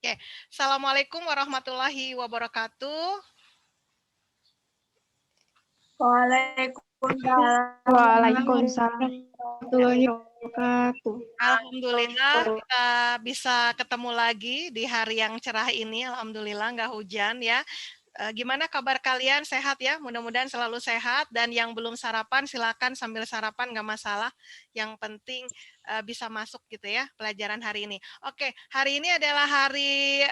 Oke, Assalamualaikum warahmatullahi wabarakatuh. Waalaikumsalam warahmatullahi wabarakatuh. Alhamdulillah kita bisa ketemu lagi di hari yang cerah ini. Alhamdulillah nggak hujan ya. Gimana kabar kalian? Sehat ya? Mudah-mudahan selalu sehat. Dan yang belum sarapan silakan sambil sarapan nggak masalah. Yang penting bisa masuk gitu ya pelajaran hari ini. Oke, hari ini adalah hari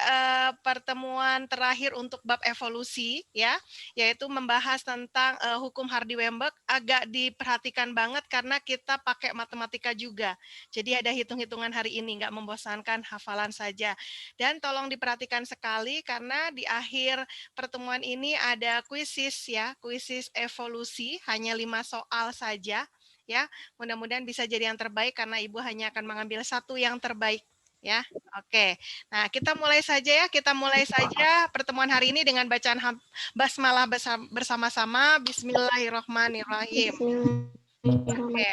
pertemuan terakhir untuk bab evolusi ya, yaitu membahas tentang hukum Hardy-Weinberg. Agak diperhatikan banget karena kita pakai matematika juga. Jadi ada hitung-hitungan hari ini, nggak membosankan, hafalan saja. Dan tolong diperhatikan sekali karena di akhir pertemuan ini ada kuisis ya, kuisis evolusi, hanya 5 soal saja ya. Mudah-mudahan bisa jadi yang terbaik karena Ibu hanya akan mengambil satu yang terbaik ya. Oke. Nah, kita mulai saja ya. Kita mulai saja pertemuan hari ini dengan bacaan basmalah bersama-sama. Bismillahirrahmanirrahim. Oke.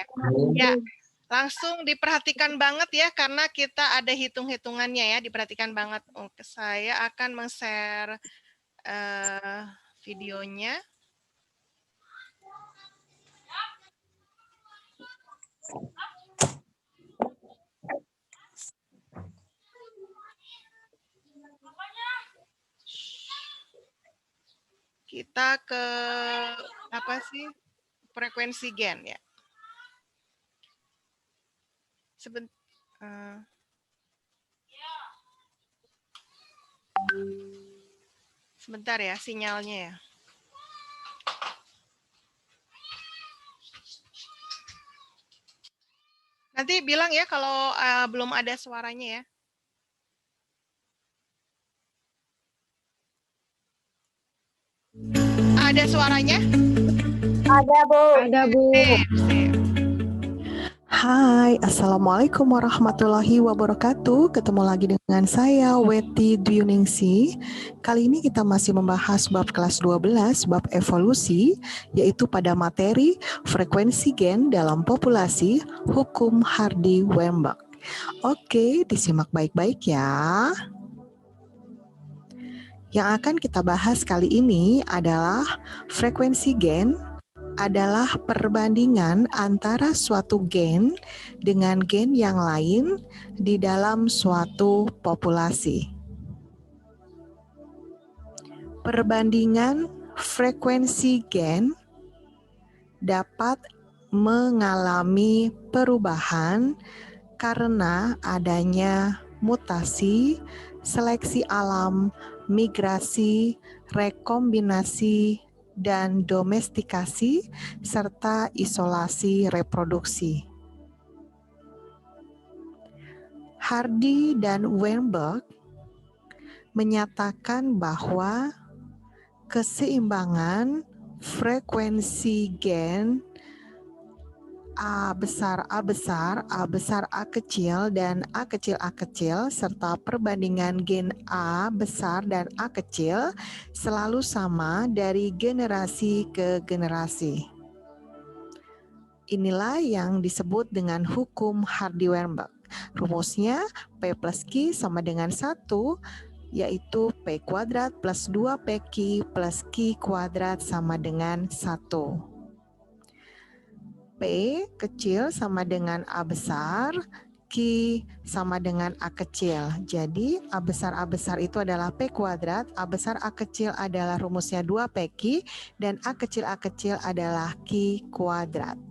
Ya, langsung diperhatikan banget ya karena kita ada hitung-hitungannya ya, diperhatikan banget. Oke, saya akan men-share videonya. Kita ke apa sih? Frekuensi gen ya. Sebentar ya sinyalnya ya. Nanti bilang ya kalau belum ada suaranya ya. Ada suaranya? Ada, Bu. Ada, Bu. Hai, Assalamualaikum warahmatullahi wabarakatuh. Ketemu lagi dengan saya, Weti Dwiningsi. Kali ini kita masih membahas bab kelas 12, bab evolusi, yaitu pada materi frekuensi gen dalam populasi, hukum Hardy-Weinberg. Oke, disimak baik-baik ya. Yang akan kita bahas kali ini adalah frekuensi gen adalah perbandingan antara suatu gen dengan gen yang lain di dalam suatu populasi. Perbandingan frekuensi gen dapat mengalami perubahan karena adanya mutasi, seleksi alam, migrasi, rekombinasi, dan domestikasi, serta isolasi reproduksi. Hardy dan Weinberg menyatakan bahwa keseimbangan frekuensi gen A besar, A besar, A besar, A kecil, dan A kecil, A kecil, serta perbandingan gen A besar dan A kecil selalu sama dari generasi ke generasi. Inilah yang disebut dengan hukum Hardy-Weinberg. Rumusnya P plus Q sama dengan 1, yaitu P kuadrat plus 2PQ plus Q kuadrat sama dengan 1. P kecil sama dengan A besar, Q sama dengan A kecil. Jadi A besar itu adalah P kuadrat, A besar A kecil adalah rumusnya 2PQ, dan A kecil adalah Q kuadrat.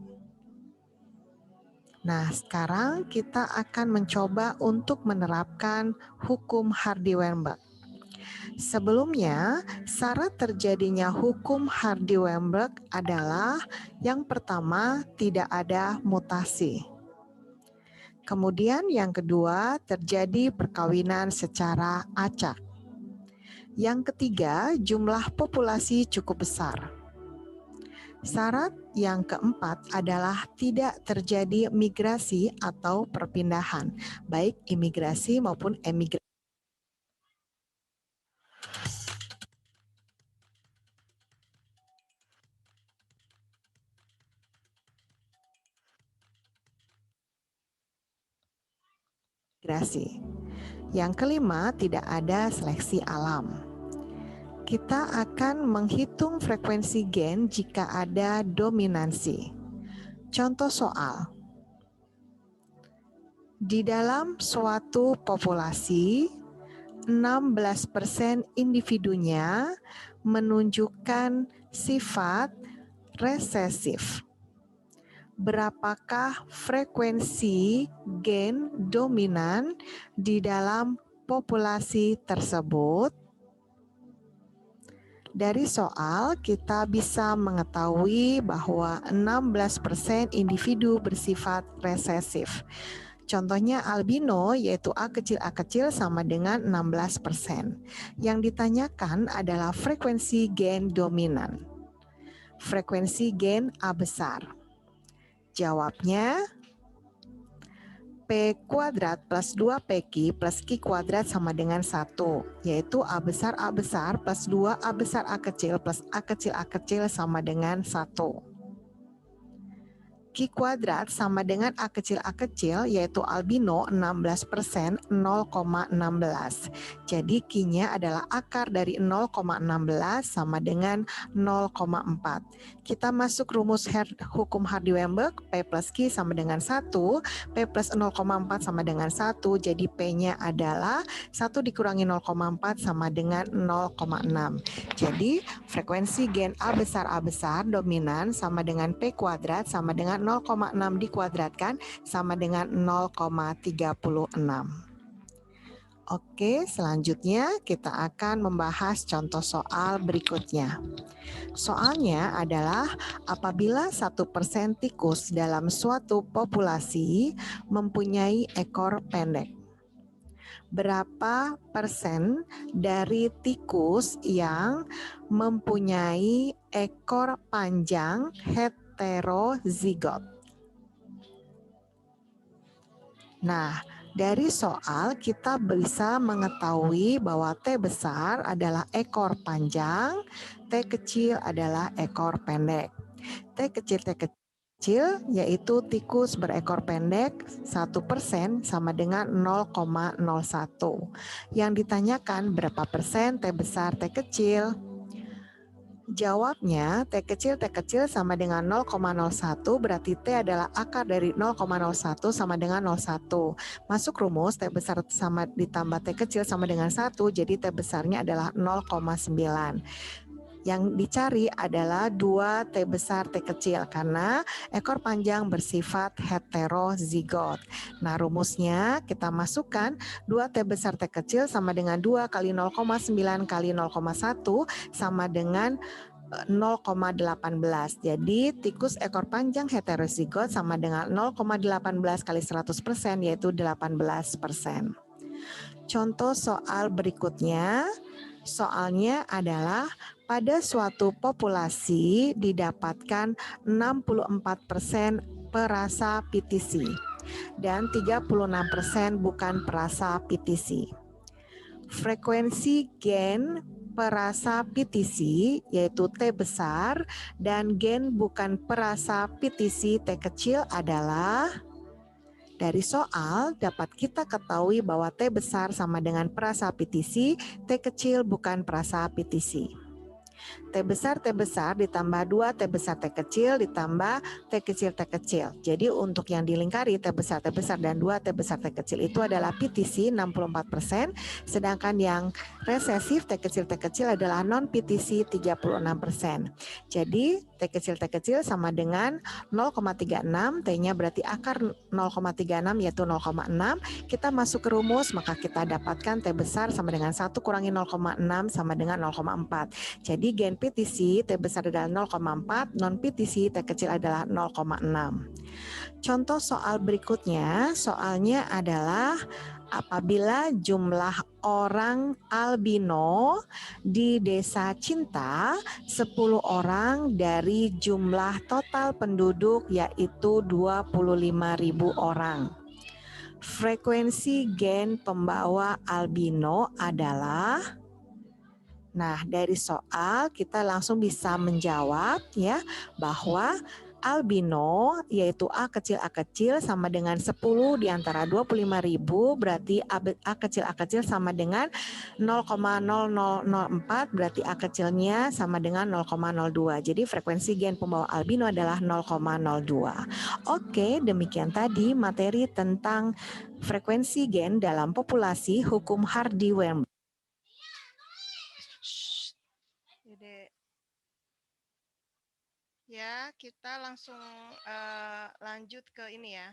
Nah, sekarang kita akan mencoba untuk menerapkan hukum Hardy-Weinberg. Sebelumnya, syarat terjadinya hukum Hardy-Weinberg adalah yang pertama, tidak ada mutasi. Kemudian yang kedua, terjadi perkawinan secara acak. Yang ketiga, jumlah populasi cukup besar. Syarat yang keempat adalah tidak terjadi migrasi atau perpindahan, baik imigrasi maupun emigrasi. Yang kelima, tidak ada seleksi alam. Kita akan menghitung frekuensi gen jika ada dominansi. Contoh soal. Di dalam suatu populasi, 16% individunya menunjukkan sifat resesif. Berapakah frekuensi gen dominan di dalam populasi tersebut? Dari soal kita bisa mengetahui bahwa 16% individu bersifat resesif. Contohnya albino yaitu A kecil sama dengan 16%. Yang ditanyakan adalah frekuensi gen dominan. Frekuensi gen A besar. Jawabnya P kuadrat plus 2PQ plus Q kuadrat sama dengan 1, yaitu A besar plus 2 A besar A kecil plus A kecil sama dengan 1. Q kuadrat sama dengan A kecil yaitu albino 16% 0,16. Jadi Q-nya adalah akar dari 0,16 sama dengan 0,4. Kita masuk rumus hukum Hardy-Weinberg, P plus Q sama dengan 1, P plus 0,4 sama dengan 1, jadi P-nya adalah 1 dikurangi 0,4 sama dengan 0,6. Jadi frekuensi gen A besar dominan sama dengan P kuadrat sama dengan 0,6 dikuadratkan sama dengan 0,36. Oke, selanjutnya kita akan membahas contoh soal berikutnya. Soalnya adalah apabila 1% tikus dalam suatu populasi mempunyai ekor pendek. Berapa persen dari tikus yang mempunyai ekor panjang heterozigot? Nah, dari soal kita bisa mengetahui bahwa T besar adalah ekor panjang, T kecil adalah ekor pendek. T kecil yaitu tikus berekor pendek 1% sama dengan 0,01. Yang ditanyakan berapa persen T besar T kecil? Jawabnya T kecil sama dengan 0,01, berarti T adalah akar dari 0,01 sama dengan 0,1. Masuk rumus T besar sama ditambah T kecil sama dengan 1, jadi T besarnya adalah 0,9. Yang dicari adalah 2 T besar T kecil karena ekor panjang bersifat heterozigot. Nah, rumusnya kita masukkan 2 T besar T kecil sama dengan 2 kali 0,9 kali 0,1 sama dengan 0,18. Jadi tikus ekor panjang heterozigot sama dengan 0,18 kali 100% yaitu 18%. Contoh soal berikutnya. Soalnya adalah pada suatu populasi didapatkan 64% perasa PTC dan 36% bukan perasa PTC. Frekuensi gen perasa PTC yaitu T besar dan gen bukan perasa PTC T kecil adalah. Dari soal dapat kita ketahui bahwa T besar sama dengan perasa PTC, T kecil bukan perasa PTC. T besar ditambah 2 T besar T kecil ditambah T kecil. Jadi untuk yang dilingkari T besar dan 2 T besar T kecil itu adalah PTC 64%, sedangkan yang resesif T kecil adalah non PTC 36%. Jadi T kecil sama dengan 0,36, T-nya berarti akar 0,36 yaitu 0,6. Kita masuk ke rumus, maka kita dapatkan T besar sama dengan 1 kurangi 0,6 sama dengan 0,4. Jadi gen PTC T besar adalah 0,4, non PTC T kecil adalah 0,6. Contoh soal berikutnya, soalnya adalah apabila jumlah orang albino di Desa Cinta 10 orang dari jumlah total penduduk yaitu 25.000 orang. Frekuensi gen pembawa albino adalah. Nah, dari soal kita langsung bisa menjawab ya bahwa albino, yaitu A kecil sama dengan 10 di antara 25.000, berarti A kecil sama dengan 0,0004, berarti A kecilnya sama dengan 0,02. Jadi frekuensi gen pembawa albino adalah 0,02. Oke, demikian tadi materi tentang frekuensi gen dalam populasi hukum Hardy-Weinberg. Dede. Ya, kita langsung lanjut ke ini ya.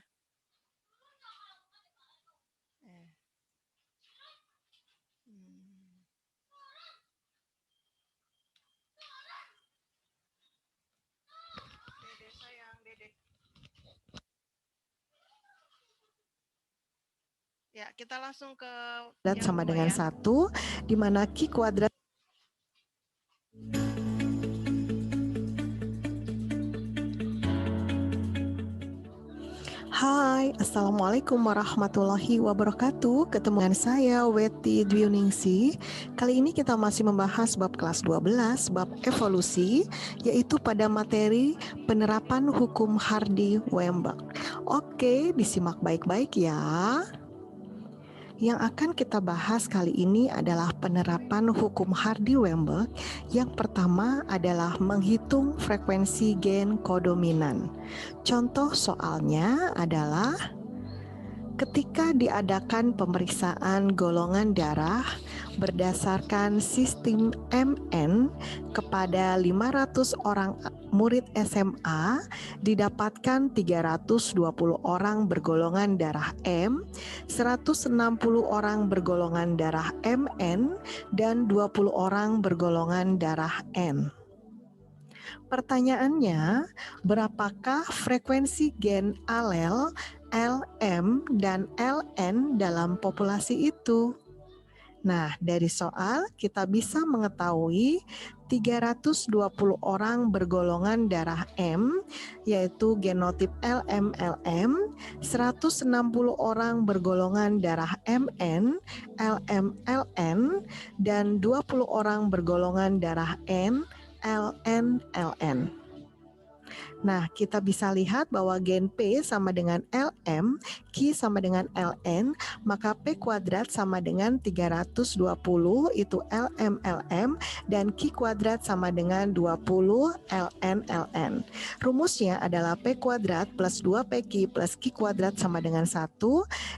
Dede sayang, Dede. Ya, kita langsung ke Dan yang sama kedua dengan ya. 1, di mana Q kuadrat Hai, Assalamualaikum warahmatullahi wabarakatuh. Ketemu dengan saya, Weti Dwiningsih. Kali ini kita masih membahas bab kelas 12, bab evolusi, yaitu pada materi penerapan hukum Hardy-Weinberg. Oke, disimak baik-baik ya. Yang akan kita bahas kali ini adalah penerapan hukum Hardy-Weinberg. Yang pertama adalah menghitung frekuensi gen kodominan. Contoh soalnya adalah ketika diadakan pemeriksaan golongan darah berdasarkan sistem MN kepada 500 orang murid SMA, didapatkan 320 orang bergolongan darah M, 160 orang bergolongan darah MN, dan 20 orang bergolongan darah N. Pertanyaannya, berapakah frekuensi gen alel LM dan LN dalam populasi itu? Nah, dari soal kita bisa mengetahui 320 orang bergolongan darah M, yaitu genotip LM-LM, 160 orang bergolongan darah MN, LM-LN, dan 20 orang bergolongan darah N, LN-LN. Nah, kita bisa lihat bahwa gen P sama dengan LM, Q sama dengan LN, maka P kuadrat sama dengan 320, itu LM-LM, dan Q kuadrat sama dengan 20 LN-LN. Rumusnya adalah P kuadrat plus 2PQ plus Q kuadrat sama dengan 1,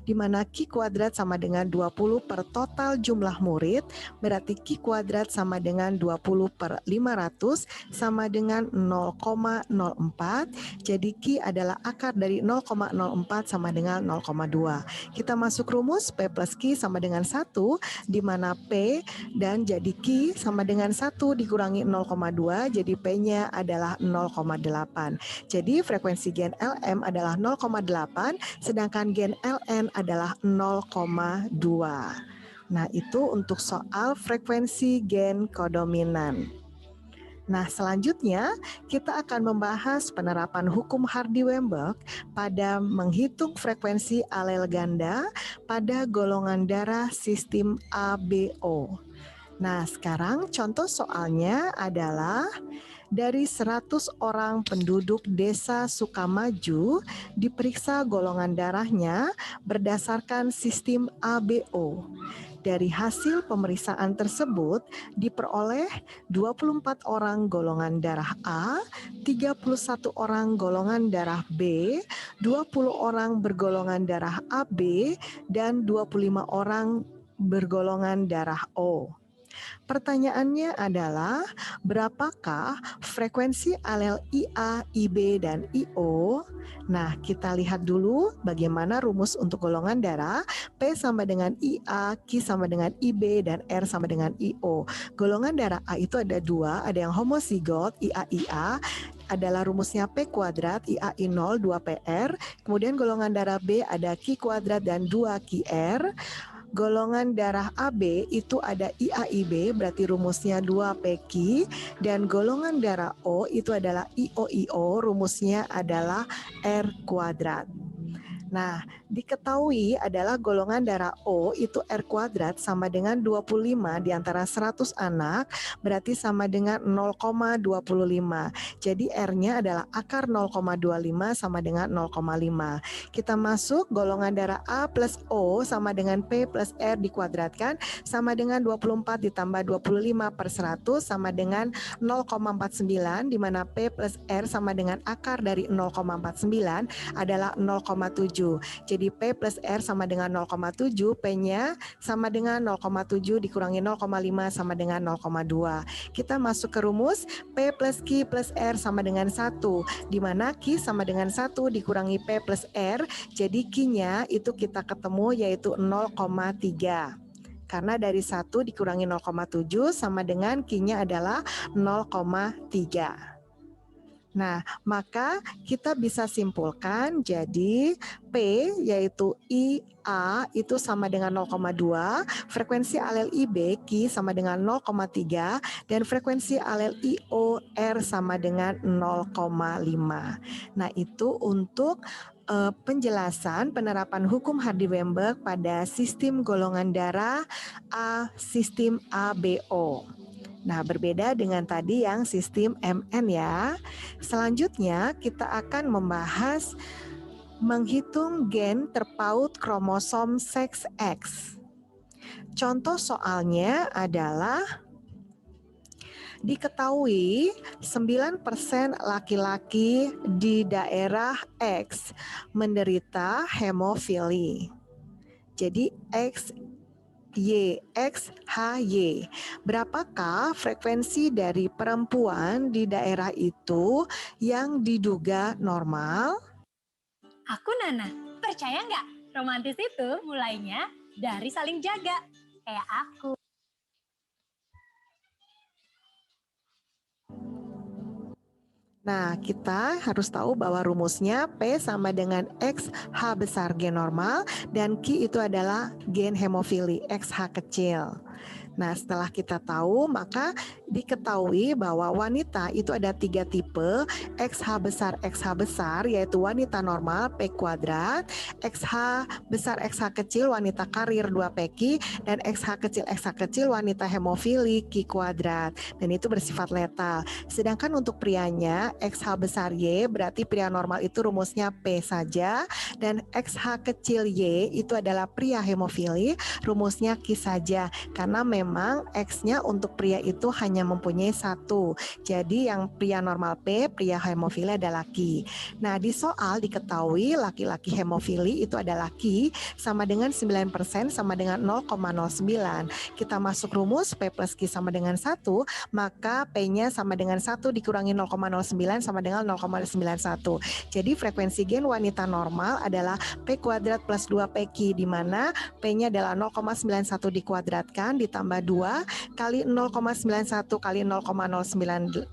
di mana Q kuadrat sama dengan 20 per total jumlah murid, berarti Q kuadrat sama dengan 20 per 500 sama dengan 0,04. Jadi Q adalah akar dari 0,04 sama dengan 0,2. Kita masuk rumus P plus Q sama dengan 1, di mana P dan jadi Q sama dengan 1 dikurangi 0,2, jadi P-nya adalah 0,8. Jadi frekuensi gen LM adalah 0,8, sedangkan gen LN adalah 0,2. Nah, itu untuk soal frekuensi gen kodominan. Nah, selanjutnya kita akan membahas penerapan hukum Hardy-Weinberg pada menghitung frekuensi alel ganda pada golongan darah sistem ABO. Nah, sekarang contoh soalnya adalah dari 100 orang penduduk desa Sukamaju diperiksa golongan darahnya berdasarkan sistem ABO. Dari hasil pemeriksaan tersebut diperoleh 24 orang golongan darah A, 31 orang golongan darah B, 20 orang bergolongan darah AB, dan 25 orang bergolongan darah O. Pertanyaannya adalah, berapakah frekuensi alel IA, IB, dan IO? Nah, kita lihat dulu bagaimana rumus untuk golongan darah. P sama dengan IA, Q sama dengan IB, dan R sama dengan IO. Golongan darah A itu ada dua, ada yang homozigot, IA-IA, adalah rumusnya P kuadrat, IAI0, 2PR. Kemudian golongan darah B ada Q kuadrat dan 2QR. Golongan darah AB itu ada IAIB, berarti rumusnya 2PQ, dan golongan darah O itu adalah IOIO, rumusnya adalah R kuadrat. Nah, Diketahui adalah golongan darah O itu R kuadrat sama dengan 25 di antara 100 anak, berarti sama dengan 0,25. Jadi R-nya adalah akar 0,25 sama dengan 0,5. Kita masuk golongan darah A plus O sama dengan P plus R dikuadratkan sama dengan 24 ditambah 25 per 100 sama dengan 0,49, di mana P plus R sama dengan akar dari 0,49 adalah 0,7. Jadi P plus R sama dengan 0,7, P-nya sama dengan 0,7 dikurangi 0,5 sama dengan 0,2. Kita masuk ke rumus P plus Q plus R sama dengan 1, di mana Q sama dengan 1 dikurangi P plus R, jadi Q-nya itu kita ketemu yaitu 0,3. Karena dari 1 dikurangi 0,7 sama dengan Q-nya adalah 0,3. Nah, maka kita bisa simpulkan jadi P yaitu IA itu sama dengan 0,2, frekuensi alel IB Q sama dengan 0,3, dan frekuensi alel IO R sama dengan 0,5. Nah, itu untuk penjelasan penerapan hukum Hardy-Weinberg pada sistem golongan darah A, sistem ABO. Nah, berbeda dengan tadi yang sistem MN ya. Selanjutnya kita akan membahas menghitung gen terpaut kromosom seks X. Contoh soalnya adalah diketahui 9% laki-laki di daerah X menderita hemofili. Jadi XHY. Berapakah frekuensi dari perempuan di daerah itu yang diduga normal? Aku Nana, percaya nggak? Romantis itu mulainya dari saling jaga, kayak aku. Nah, kita harus tahu bahwa rumusnya P sama dengan X H besar gen normal dan Q itu adalah gen hemofili XH kecil. Nah, setelah kita tahu, maka diketahui bahwa wanita itu ada 3 tipe, XH besar, yaitu wanita normal P kuadrat, XH besar XH kecil wanita karir 2PQ, dan XH kecil wanita hemofili Q kuadrat. Dan itu bersifat letal. Sedangkan untuk prianya, XH besar Y berarti pria normal itu rumusnya P saja, dan XH kecil Y itu adalah pria hemofili, rumusnya Q saja, karena memang X-nya untuk pria itu hanya mempunyai 1. Jadi yang pria normal P, pria hemofili adalah Q. Nah, di soal diketahui laki-laki hemofili itu adalah Q sama dengan 9% sama dengan 0,09. Kita masuk rumus P plus Q sama dengan 1, maka P-nya sama dengan 1 dikurangi 0,09 sama dengan 0,91. Jadi frekuensi gen wanita normal adalah P kuadrat plus 2PQ, di mana P-nya adalah 0,91 dikuadratkan ditambah 2 kali 0,91 kali 0,09.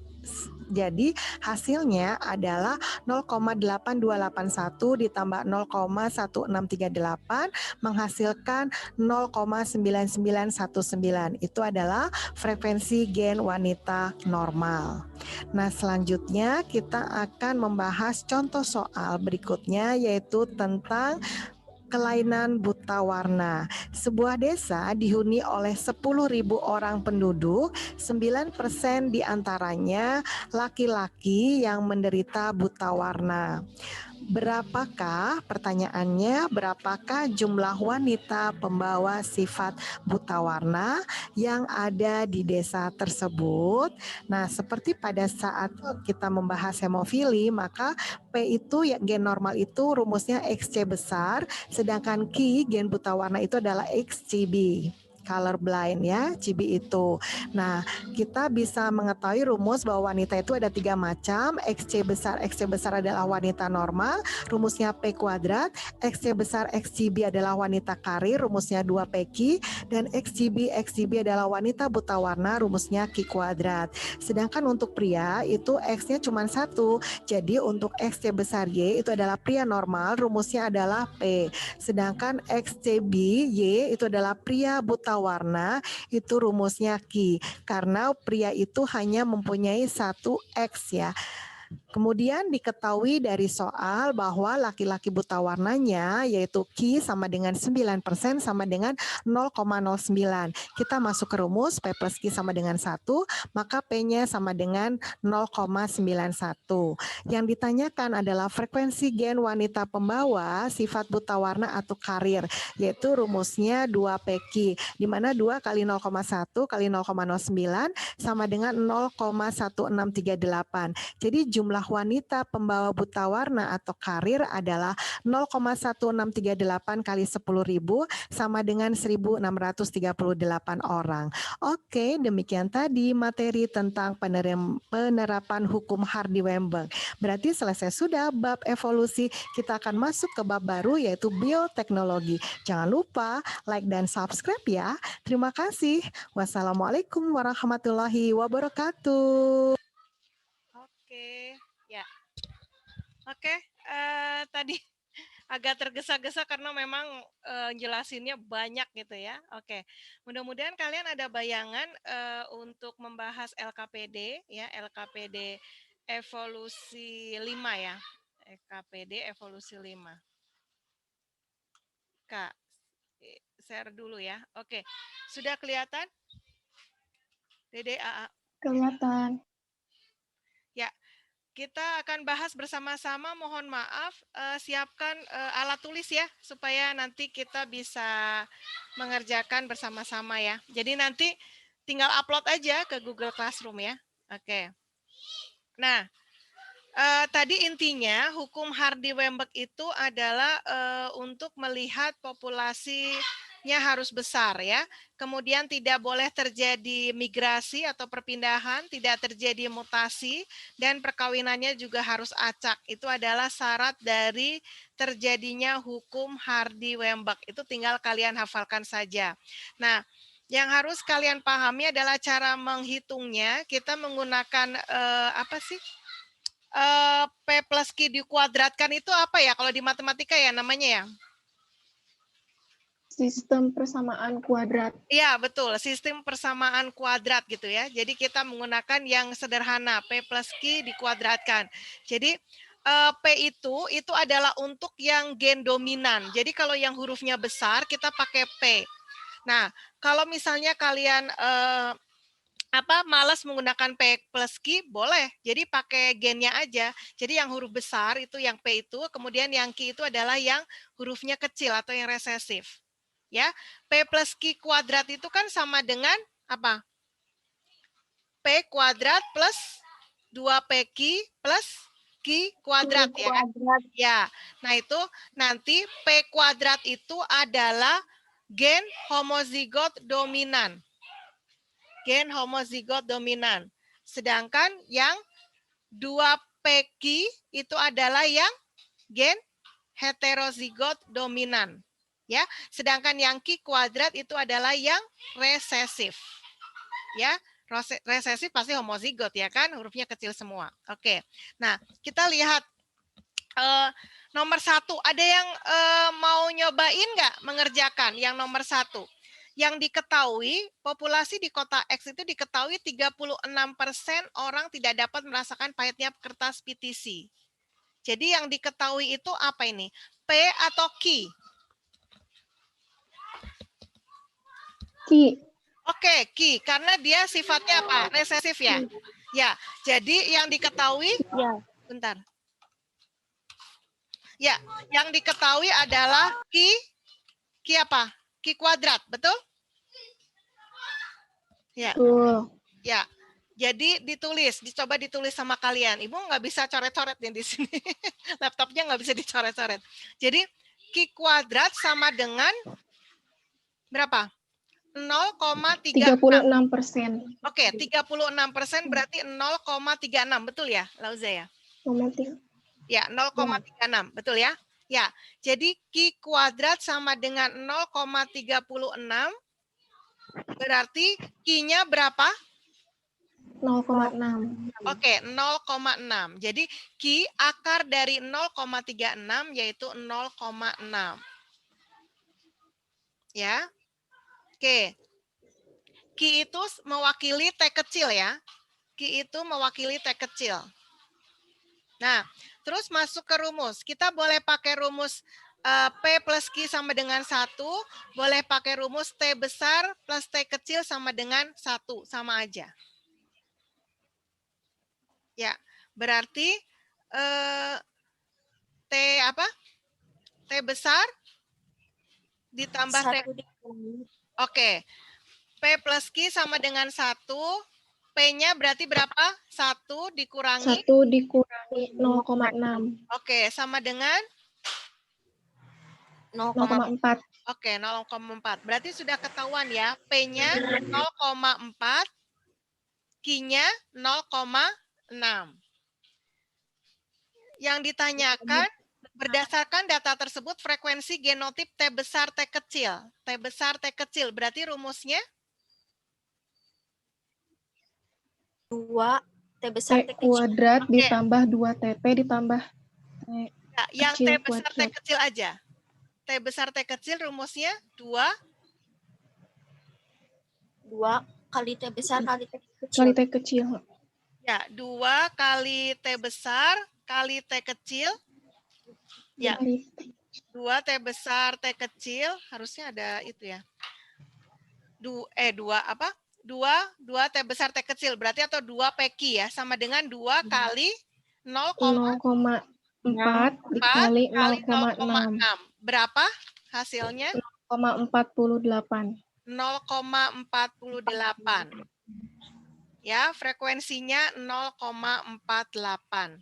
Jadi hasilnya adalah 0,8281 ditambah 0,1638 menghasilkan 0,9919. Itu adalah frekuensi gen wanita normal. Nah, selanjutnya kita akan membahas contoh soal berikutnya, yaitu tentang kelainan buta warna. Sebuah desa dihuni oleh 10.000 orang penduduk, 9% diantaranya laki-laki yang menderita buta warna. Berapakah, pertanyaannya, berapakah jumlah wanita pembawa sifat buta warna yang ada di desa tersebut? Nah, seperti pada saat kita membahas hemofili, maka P itu ya gen normal itu rumusnya XC besar, sedangkan Q gen buta warna itu adalah XCB. Color blind ya, CB itu. Nah, kita bisa mengetahui rumus bahwa wanita itu ada 3 macam. XC besar adalah wanita normal, rumusnya P kuadrat. XC besar XCB adalah wanita karir, rumusnya 2PQ. Dan XCB adalah wanita buta warna, rumusnya Q kuadrat. Sedangkan untuk pria itu X-nya cuma 1. Jadi untuk XC besar Y itu adalah pria normal, rumusnya adalah P. Sedangkan XCB Y itu adalah pria buta warna, itu rumusnya Q, karena pria itu hanya mempunyai 1 X ya. Kemudian diketahui dari soal bahwa laki-laki buta warnanya yaitu Q sama dengan 9% sama dengan 0,09. Kita masuk ke rumus P plus Q sama dengan 1, maka P-nya sama dengan 0,91. Yang ditanyakan adalah frekuensi gen wanita pembawa sifat buta warna atau karir, yaitu rumusnya 2PQ, di mana 2 kali 0,1 kali 0,09 sama dengan 0,1638. Jadi jumlah wanita pembawa buta warna atau karir adalah 0,1638 kali 10.000 sama dengan 1.638 orang. Oke, demikian tadi materi tentang penerapan hukum Hardy-Weinberg. Berarti selesai sudah bab evolusi, kita akan masuk ke bab baru yaitu bioteknologi. Jangan lupa like dan subscribe ya. Terima kasih. Wassalamualaikum warahmatullahi wabarakatuh. Oke, ya. Oke, tadi agak tergesa-gesa karena memang jelasinnya banyak gitu ya. Oke, mudah-mudahan kalian ada bayangan untuk membahas LKPD ya, LKPD evolusi 5 ya. LKPD evolusi 5. Kak, share dulu ya. Oke, sudah kelihatan? Dede, AA. Kelihatan. Ya, kita akan bahas bersama-sama. Mohon maaf, siapkan alat tulis ya, supaya nanti kita bisa mengerjakan bersama-sama ya. Jadi nanti tinggal upload aja ke Google Classroom ya. Oke. Nah, tadi intinya hukum Hardy-Weinberg itu adalah untuk melihat populasinya harus besar ya. Kemudian tidak boleh terjadi migrasi atau perpindahan, tidak terjadi mutasi, dan perkawinannya juga harus acak. Itu adalah syarat dari terjadinya hukum Hardy-Weinberg. Itu tinggal kalian hafalkan saja. Nah, yang harus kalian pahami adalah cara menghitungnya. Kita menggunakan apa sih? P plus Q dikuadratkan itu apa ya kalau di matematika ya namanya ya? Sistem persamaan kuadrat. Iya betul, sistem persamaan kuadrat gitu ya. Jadi kita menggunakan yang sederhana, P plus Q dikuadratkan. Jadi P itu adalah untuk yang gen dominan. Jadi kalau yang hurufnya besar kita pakai P. Nah, kalau misalnya kalian malas menggunakan P plus Q, boleh. Jadi pakai gennya aja. Jadi yang huruf besar itu yang P itu, kemudian yang Q itu adalah yang hurufnya kecil atau yang resesif. Ya, P plus Q kuadrat itu kan sama dengan apa? P kuadrat plus 2PQ plus Q kuadrat ya kan? Ya. Nah, itu nanti P kuadrat itu adalah gen homozigot dominan. Gen homozigot dominan. Sedangkan yang 2PQ itu adalah yang gen heterozigot dominan. Ya, sedangkan yang Q kuadrat itu adalah yang resesif. Ya, resesif pasti homozigot ya kan, hurufnya kecil semua. Oke. Nah, kita lihat nomor 1. Ada yang mau nyobain nggak mengerjakan yang nomor 1? Yang diketahui, populasi di kota X itu diketahui 36% orang tidak dapat merasakan pahitnya kertas PTC. Jadi yang diketahui itu apa ini? P atau Q? Q. Oke, Q. Karena dia sifatnya apa? Resesif ya? Ya, jadi yang diketahui, Ya. bentar. Ya, yang diketahui adalah Q apa? Q kuadrat, betul? Ya. Ya. Jadi dicoba ditulis sama kalian. Ibu nggak bisa coret-coret nih di sini. Laptopnya nggak bisa dicoret-coret. Jadi Q kuadrat sama dengan berapa? 0,36%. Oke, 36% berarti 0,36, betul ya, Lauza ya? Ya, 0,36, betul ya? Ya, jadi Q kuadrat sama dengan 0,36, berarti Q-nya berapa? 0,6. Oke, 0,6. Jadi Q akar dari 0,36 yaitu 0,6. Ya. Oke. Q itu mewakili T kecil ya. Q itu mewakili T kecil. Nah, terus masuk ke rumus. Kita boleh pakai rumus P plus Q sama dengan 1, boleh pakai rumus T besar plus T kecil sama dengan 1, sama aja. Ya, berarti T apa? T besar ditambah T. Oke. P plus Q sama dengan 1. P-nya berarti berapa? 1 dikurangi? 1 dikurangi 0,6. Oke, sama dengan? 0,4. Oke, 0,4. Berarti sudah ketahuan ya, P-nya 0,4, Q-nya 0,6. Yang ditanyakan, berdasarkan data tersebut, frekuensi genotip T besar, T kecil. T besar, T kecil. Berarti rumusnya? 2 T besar T T kecil. kuadrat Oke. ditambah 2TP ditambah T Ya, yang T kecil besar, T kuadrat. kecil aja. T besar, T kecil rumusnya 2 kali T besar kali T kecil. Kali T kecil. Ya, 2 kali T besar kali T kecil. Ya, Kali 2 T besar T kecil, harusnya ada itu ya. 2 apa? 2 T besar T kecil, berarti atau 2 PQ ya, sama dengan 2 kali 0,4 0,4 dikali kali 0,6. 0,6. Berapa hasilnya? 0,48. 0,48. Ya, frekuensinya 0,48.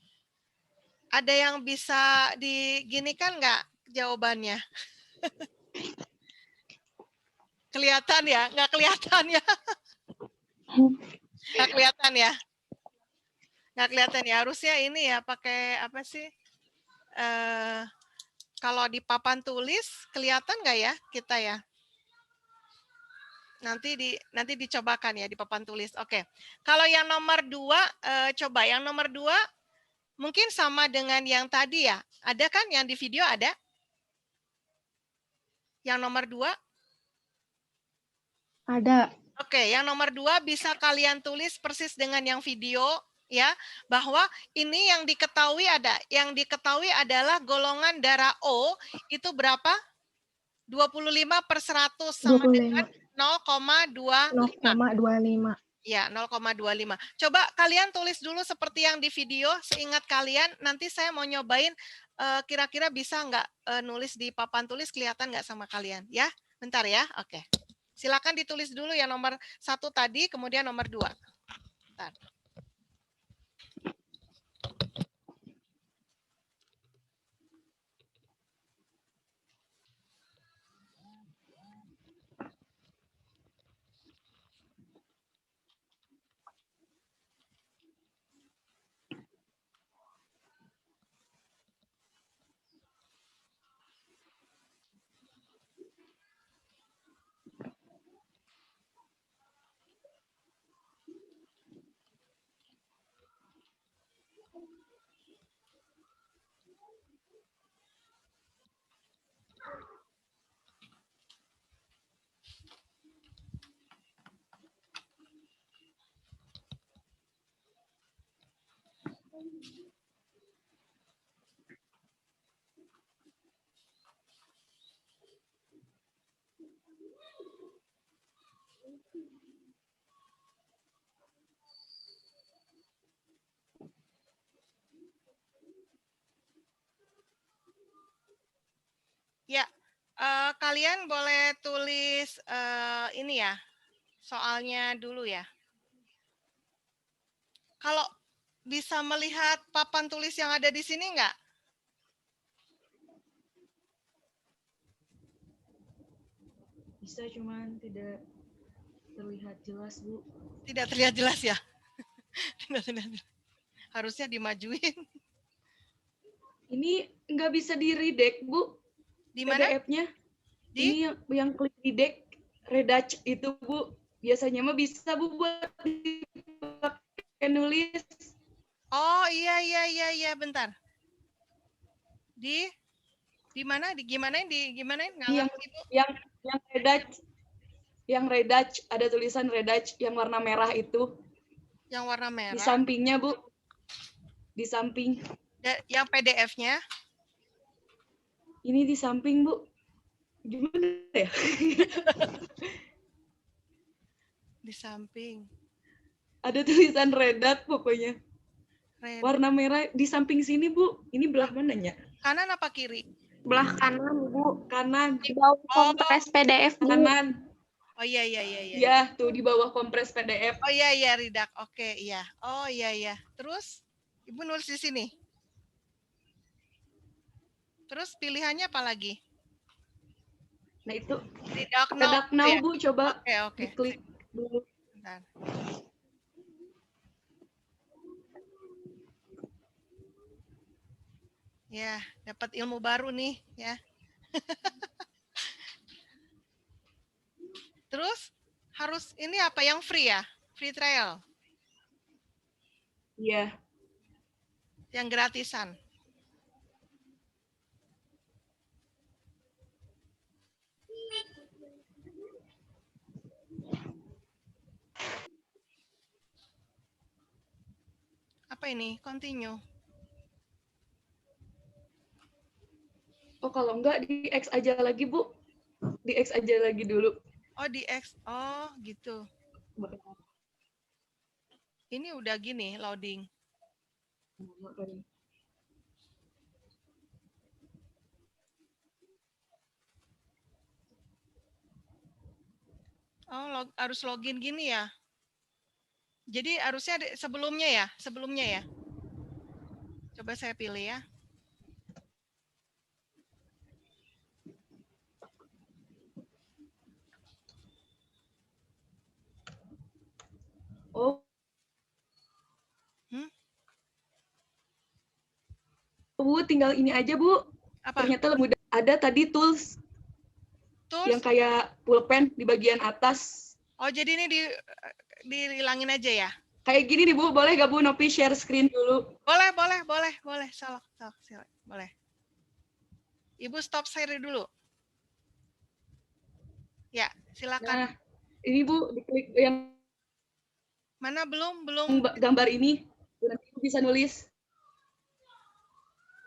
Ada yang bisa diginikan nggak jawabannya? Kelihatan ya? Nggak kelihatan ya? Nggak kelihatan ya? Nggak kelihatan ya? Harusnya ini ya pakai apa sih? Kalau di papan tulis kelihatan nggak ya kita ya? Nanti dicobakan ya di papan tulis. Oke. Kalau yang nomor 2, coba yang nomor 2 mungkin sama dengan yang tadi ya. Ada kan yang di video ada? Yang nomor 2? Ada. Oke, yang nomor 2 bisa kalian tulis persis dengan yang video ya, bahwa ini yang diketahui adalah golongan darah O itu berapa? 25/100 sama 25. dengan 0,25. 0,25. Ya, 0,25. Coba kalian tulis dulu seperti yang di video, seingat kalian. Nanti saya mau nyobain kira-kira bisa nggak nulis di papan tulis, kelihatan nggak sama kalian? Ya, bentar ya. Oke. Silakan ditulis dulu yang nomor 1 tadi, kemudian nomor 2. Bentar. Ya, kalian boleh tulis ini ya, soalnya dulu ya. Kalau bisa melihat papan tulis yang ada di sini nggak? Bisa, cuman tidak terlihat jelas, Bu. Tidak terlihat jelas ya? Tidak terlihat jelas. Harusnya dimajuin. Ini nggak bisa di-redact, Bu. Di mana? PDF-nya. Di? Ini yang klik redact, redact itu, Bu. Biasanya mah bisa, Bu, buat dipakai nulis. Oh iya, bentar. Di mana? Gimanain? Nggak ngerti, Bu. Yang redact. Yang redact, ada tulisan redact yang warna merah itu. Yang warna merah. Di sampingnya, Bu. Di samping. Yang PDF-nya? Ini di samping, Bu. Gimana ya? Di samping. Ada tulisan red dot pokoknya. Red. Warna merah di samping sini, Bu. Ini belah mananya? Kanan apa kiri? Belah kanan, Bu. Kanan. Di bawah kompres PDF, Bu. Kanan. Oh iya iya iya iya. Ya, tuh di bawah kompres PDF. Oh iya iya Ridak. Oke, iya. Oh iya iya. Terus Ibu nulis di sini. Terus pilihannya apa lagi? Nah, itu Ridak redak now, ya? Bu. Coba Oke oke. diklik dulu. Bentar. Ya, dapat ilmu baru nih ya. Terus harus ini apa yang free ya? Free trial. Iya. Yang gratisan. Apa ini? Continue. Oh, kalau enggak di X aja lagi, Bu. Di X aja lagi dulu. Oh di X. Oh gitu. Ini udah gini loading. Oh harus login gini ya. Jadi harusnya sebelumnya ya, sebelumnya ya. Coba saya pilih ya. Oh. Bu, tinggal ini aja, Bu. Apa? Ternyata lebih mudah. Ada tadi tools. Yang kayak pulpen di bagian atas. Oh, jadi ini dihilangin aja ya? Kayak gini nih, Bu. Boleh gak, Bu, Novi share screen dulu? Boleh. Salah. Boleh. Ibu stop share dulu. Ya, silakan. Nah, ini, Bu, diklik yang mana belum gambar ini. Nanti Ibu bisa nulis.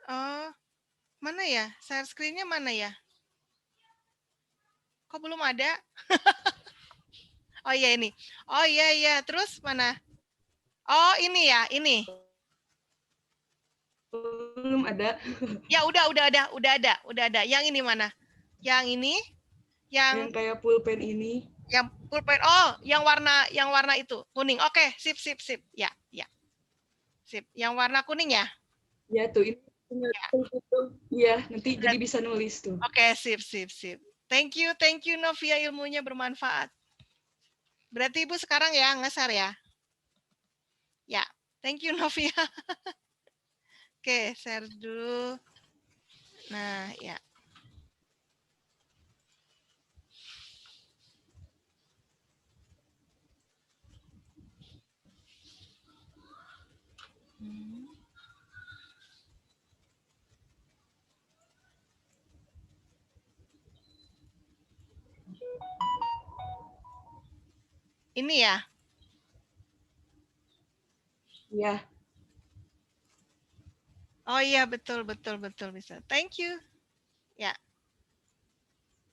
Oh, mana ya? Share screen-nya mana ya? Kok belum ada? Oh iya ini. Oh iya. Terus mana? Oh ini ya, ini. Belum ada. Ya udah ada. Yang ini mana? Yang ini? Yang kayak pulpen ini. Yang pulpen. Oh, yang warna itu kuning. Oke, sip. Ya. Sip. Yang warna kuning ya? Ya tuh ini. Iya, nanti jadi bisa nulis tuh. Oke, sip. Thank you Novia, ilmunya bermanfaat. Berarti Ibu sekarang ya nge-share ya? Ya, thank you Novia. Oke, share dulu. Nah, ya. Ini ya? Iya. Oh iya, betul bisa. Thank you. Ya.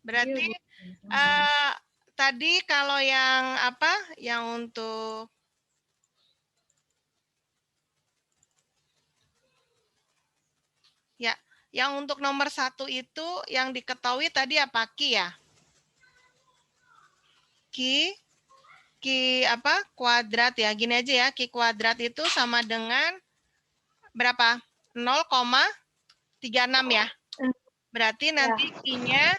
Berarti tadi kalau yang apa? Yang untuk ya, yang untuk nomor 1 itu yang diketahui tadi apa? Ki ya? Ki apa? Kuadrat ya. Gini aja ya, Ki kuadrat itu sama dengan berapa? 0,36 ya. Berarti nanti Ki-nya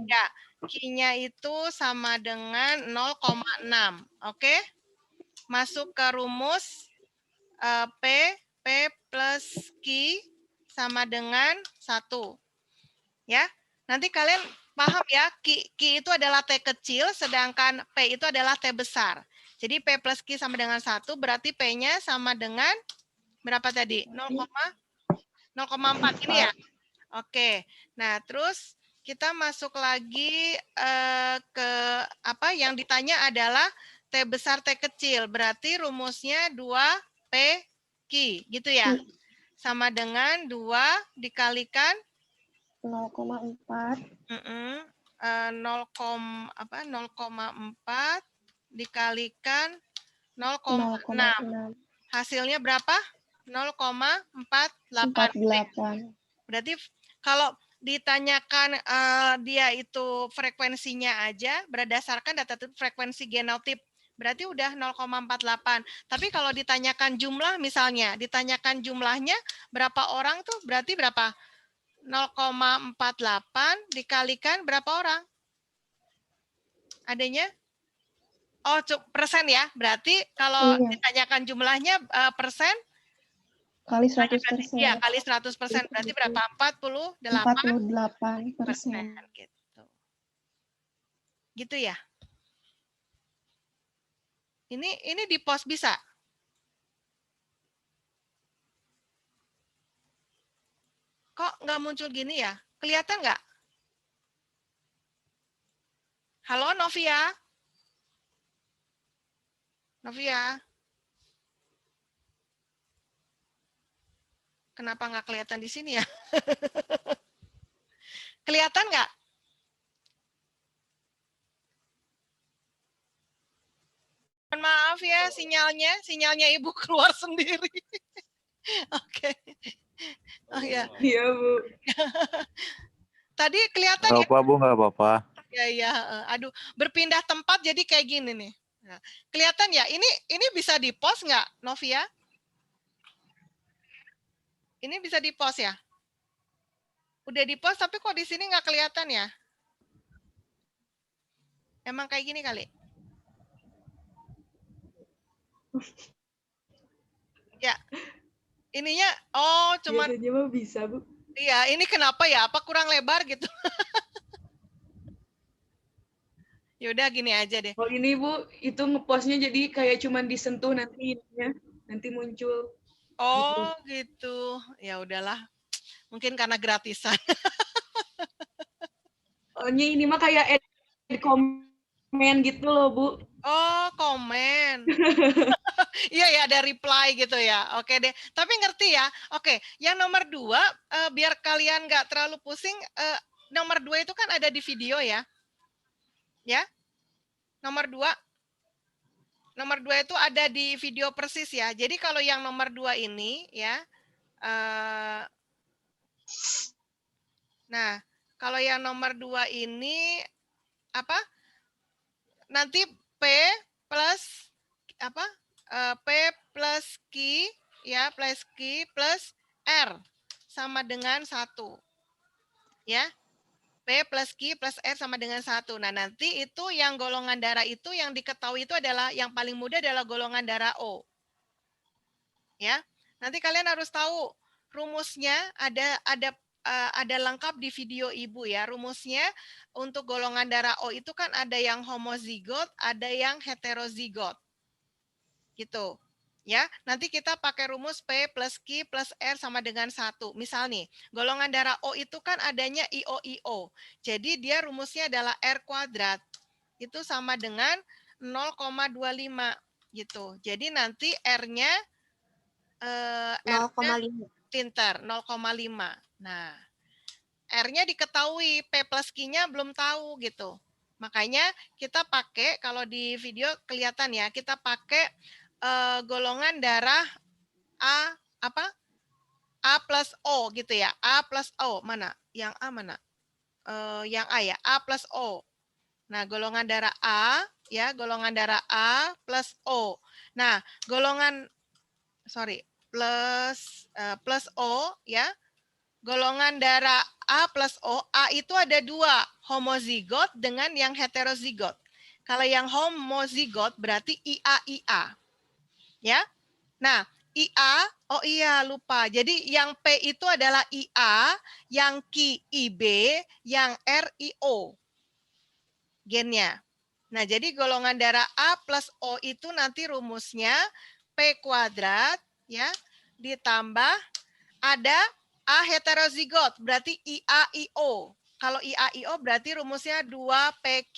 ya, Ki-nya itu sama dengan 0,6. Oke? Masuk ke rumus P plus Q sama dengan 1. Ya. Nanti kalian paham ya, Q itu adalah T kecil, sedangkan P itu adalah T besar. Jadi P plus Q sama dengan 1, berarti P-nya sama dengan berapa tadi? 0,4 ini ya? Oke. Nah, terus kita masuk lagi ke apa yang ditanya adalah T besar T kecil. Berarti rumusnya 2P Ki, gitu ya. Ki. Sama dengan 2 dikalikan 0,4 0,4 dikalikan 0,6. 0,6 Hasilnya berapa? 0,48. 48. Berarti kalau ditanyakan dia itu frekuensinya aja berdasarkan data frekuensi genotip, berarti udah 0,48. Tapi kalau ditanyakan jumlah misalnya, ditanyakan jumlahnya berapa orang tuh berarti berapa? 0,48 dikalikan berapa orang? Adanya? Oh, persen ya. Berarti kalau Iya, ditanyakan jumlahnya persen, kali iya 100%. kali 100%. Berarti berapa? 48%. 48%. Gitu. Gitu ya. Ini di pos bisa. Kok nggak muncul gini ya? Kelihatan nggak? Halo Novia? Novia? Kenapa nggak kelihatan di sini ya? Kelihatan nggak? Mohon maaf ya sinyalnya ibu keluar sendiri. Oke. Oh ya. Iya, Bu. Tadi kelihatan Nggak ya? apa, Bu, nggak apa-apa. Ya. Aduh, berpindah tempat jadi kayak gini nih. Nah, kelihatan ya? Ini bisa di post nggak, Novia? Ini bisa di post ya? Udah di post tapi kok di sini nggak kelihatan ya? Emang kayak gini kali? Ya. Ininya, oh cuman, Biasanya mah bisa, Bu. iya ini kenapa ya? Apa kurang lebar gitu? Yaudah gini aja deh. Kalau ini, Bu, itu ngepostnya jadi kayak cuman disentuh nanti ininya, nanti muncul. Oh gitu. Ya udahlah. Mungkin karena gratisan. Soalnya ini mah kayak edit komen gitu loh, Bu. Oh, komen. Iya ya, ada reply gitu ya. Oke deh. Tapi ngerti ya. Oke, yang nomor 2, biar kalian nggak terlalu pusing, nomor 2 itu kan ada di video ya. Ya. Nomor 2 itu ada di video persis ya. Jadi kalau yang nomor 2 ini ya. Nah, kalau yang nomor 2 ini apa? Nanti P plus apa? P plus Q ya, plus Q plus R sama dengan 1. Ya. P plus Q plus R sama dengan 1. Nah, nanti itu yang golongan darah itu yang diketahui itu adalah yang paling mudah adalah golongan darah O. Ya. Nanti kalian harus tahu rumusnya ada lengkap di video Ibu ya. Rumusnya untuk golongan darah O itu kan ada yang homozigot, ada yang heterozigot. Gitu. Ya, nanti kita pakai rumus P plus Q plus R sama dengan 1. Misal nih, golongan darah O itu kan adanya IO-IO. Jadi dia rumusnya adalah R kuadrat. Itu sama dengan 0,25 gitu. Jadi nanti R-nya 0,5. pinter 0,5. Nah, R-nya diketahui, P plus Q-nya belum tahu gitu. Makanya kita pakai kalau di video kelihatan ya, kita pakai golongan darah A apa? A plus O gitu ya. A plus O mana? Yang A mana? Yang A ya. A plus O. Nah, golongan darah A ya, golongan darah A plus O. Nah, plus O ya. Golongan darah A plus O, A itu ada 2, homozigot dengan yang heterozigot. Kalau yang homozigot berarti IA-IA. Ya. Nah, IA, oh iya lupa. Jadi yang P itu adalah IA, yang Q IB, yang R IO. Gennya. Nah, jadi golongan darah A plus O itu nanti rumusnya P kuadrat ya ditambah ada A heterozigot berarti IA-IO. Kalau IA-IO berarti rumusnya 2PQ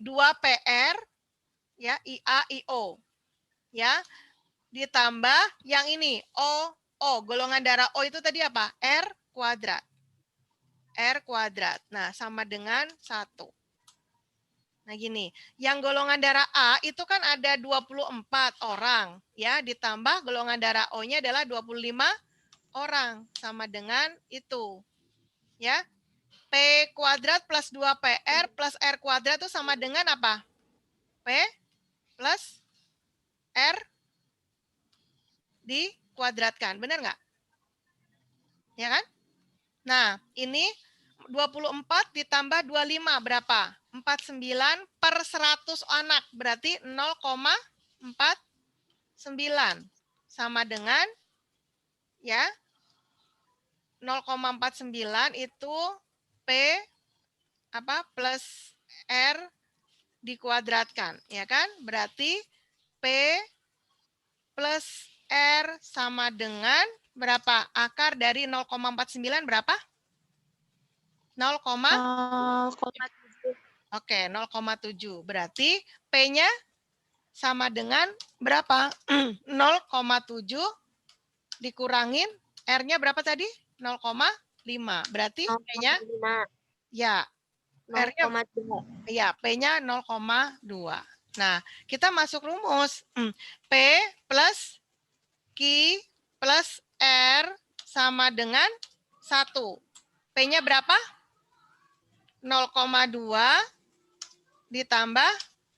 2PR ya IA-IO. ya, ditambah yang ini, O, golongan darah O itu tadi apa? R kuadrat. R kuadrat. Nah, sama dengan 1. Nah, gini, yang golongan darah A itu kan ada 24 orang, ya, ditambah golongan darah O-nya adalah 25 orang, sama dengan itu, ya. P kuadrat plus 2PR plus R kuadrat itu sama dengan apa? P plus R dikuadratkan, benar nggak? Ya kan? Nah, ini 24 ditambah 25 berapa? 49 per 100 anak, berarti 0,49. Sama dengan, ya, 0,49 itu P apa plus R dikuadratkan, ya kan? Berarti P plus R sama dengan berapa? Akar dari 0,49 berapa? 0, 0,7. oke, 0,7. Berarti P-nya sama dengan berapa? 0,7 dikurangin R-nya berapa tadi? 0,5. Berarti P-nya 0,5. ya R-nya 0,2. ya P-nya 0,2. Nah, kita masuk rumus. P plus Q plus R sama dengan 1. P-nya berapa? 0,2 ditambah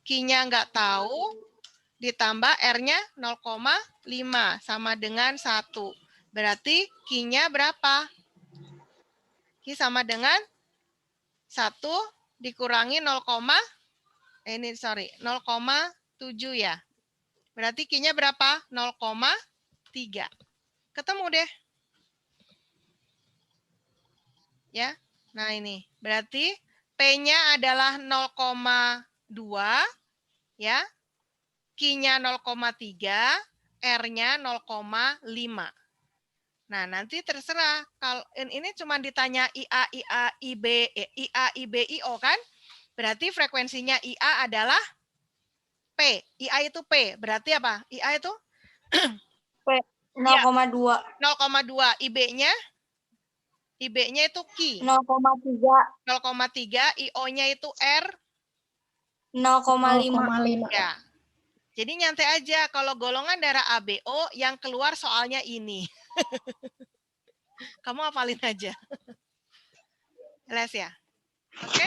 Q-nya nggak tahu, ditambah R-nya 0,5 sama dengan 1. Berarti Q-nya berapa? Q sama dengan 1 dikurangi 0,7 ya. Berarti Q-nya berapa? 0,3. Ketemu deh. Ya. Nah, ini. Berarti P-nya adalah 0,2 ya. Q-nya 0,3, R-nya 0,5. Nah, nanti terserah. Kalau ini cuma ditanya IA, IB, IA, IB, IO kan? Berarti frekuensinya IA adalah P. IA itu P. Berarti apa? IA itu P 0,2. 0,2. IB-nya itu Q. 0,3. 0,3. IO-nya itu R. 0,5. Ya. Jadi nyantai aja kalau golongan darah ABO yang keluar soalnya ini. Kamu hafalin aja. Jelas ya? Oke?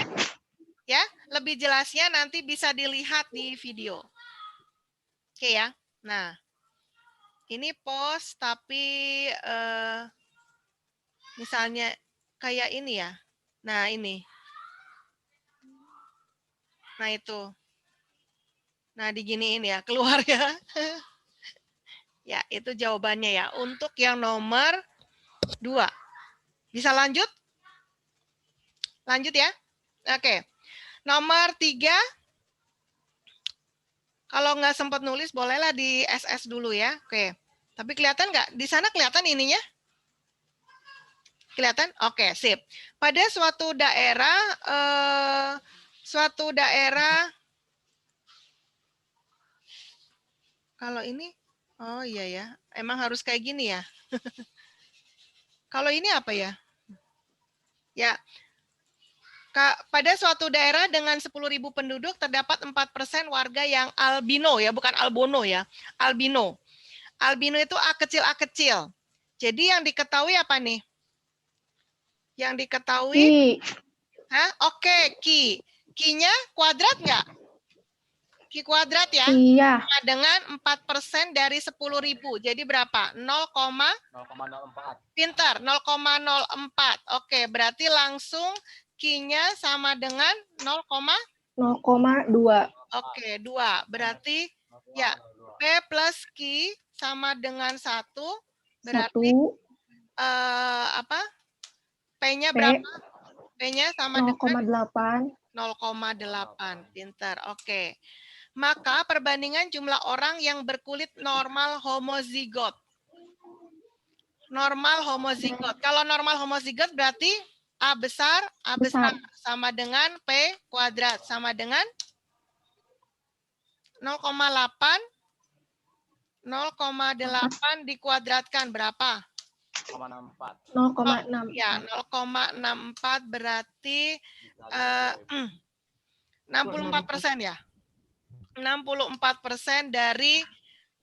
Ya, lebih jelasnya nanti bisa dilihat di video. Oke ya. Nah, ini pos tapi misalnya kayak ini ya. Nah, ini. Nah, itu. Nah, diginiin ya, keluar ya. Ya, itu jawabannya ya. Untuk yang nomor 2. Bisa lanjut? Lanjut ya. Oke. Nomor 3. Kalau nggak sempat nulis, bolehlah di SS dulu ya. Oke. Tapi kelihatan nggak? Di sana kelihatan ininya? Kelihatan? Oke, sip. Pada suatu daerah, kalau ini, oh iya ya, emang harus kayak gini ya. Kalau ini apa ya? Ya, pada suatu daerah dengan 10.000 penduduk terdapat 4% warga yang albino ya, bukan albono ya, albino. Albino itu A kecil. Jadi yang diketahui apa nih? Yang diketahui? Oke, Q. Q-nya kuadrat nggak? Q kuadrat ya? Iya. Sama dengan 4% dari 10.000. Jadi berapa? 0,04. Pintar, 0,04. Oke, berarti langsung Q-nya sama dengan 0,2. Oke, 2. Berarti ya P plus Q sama dengan 1. Berarti 1. apa? P-nya P berapa? P-nya sama dengan 0,8. 0,8. Pintar. Oke. Maka perbandingan jumlah orang yang berkulit normal homozigot. Normal homozigot. Kalau normal homozigot berarti A besar sama dengan P kuadrat sama dengan 0,8 0,8 dikuadratkan berapa? 0,64. 0,6. Ya, 0,64 berarti 64% ya? 64% dari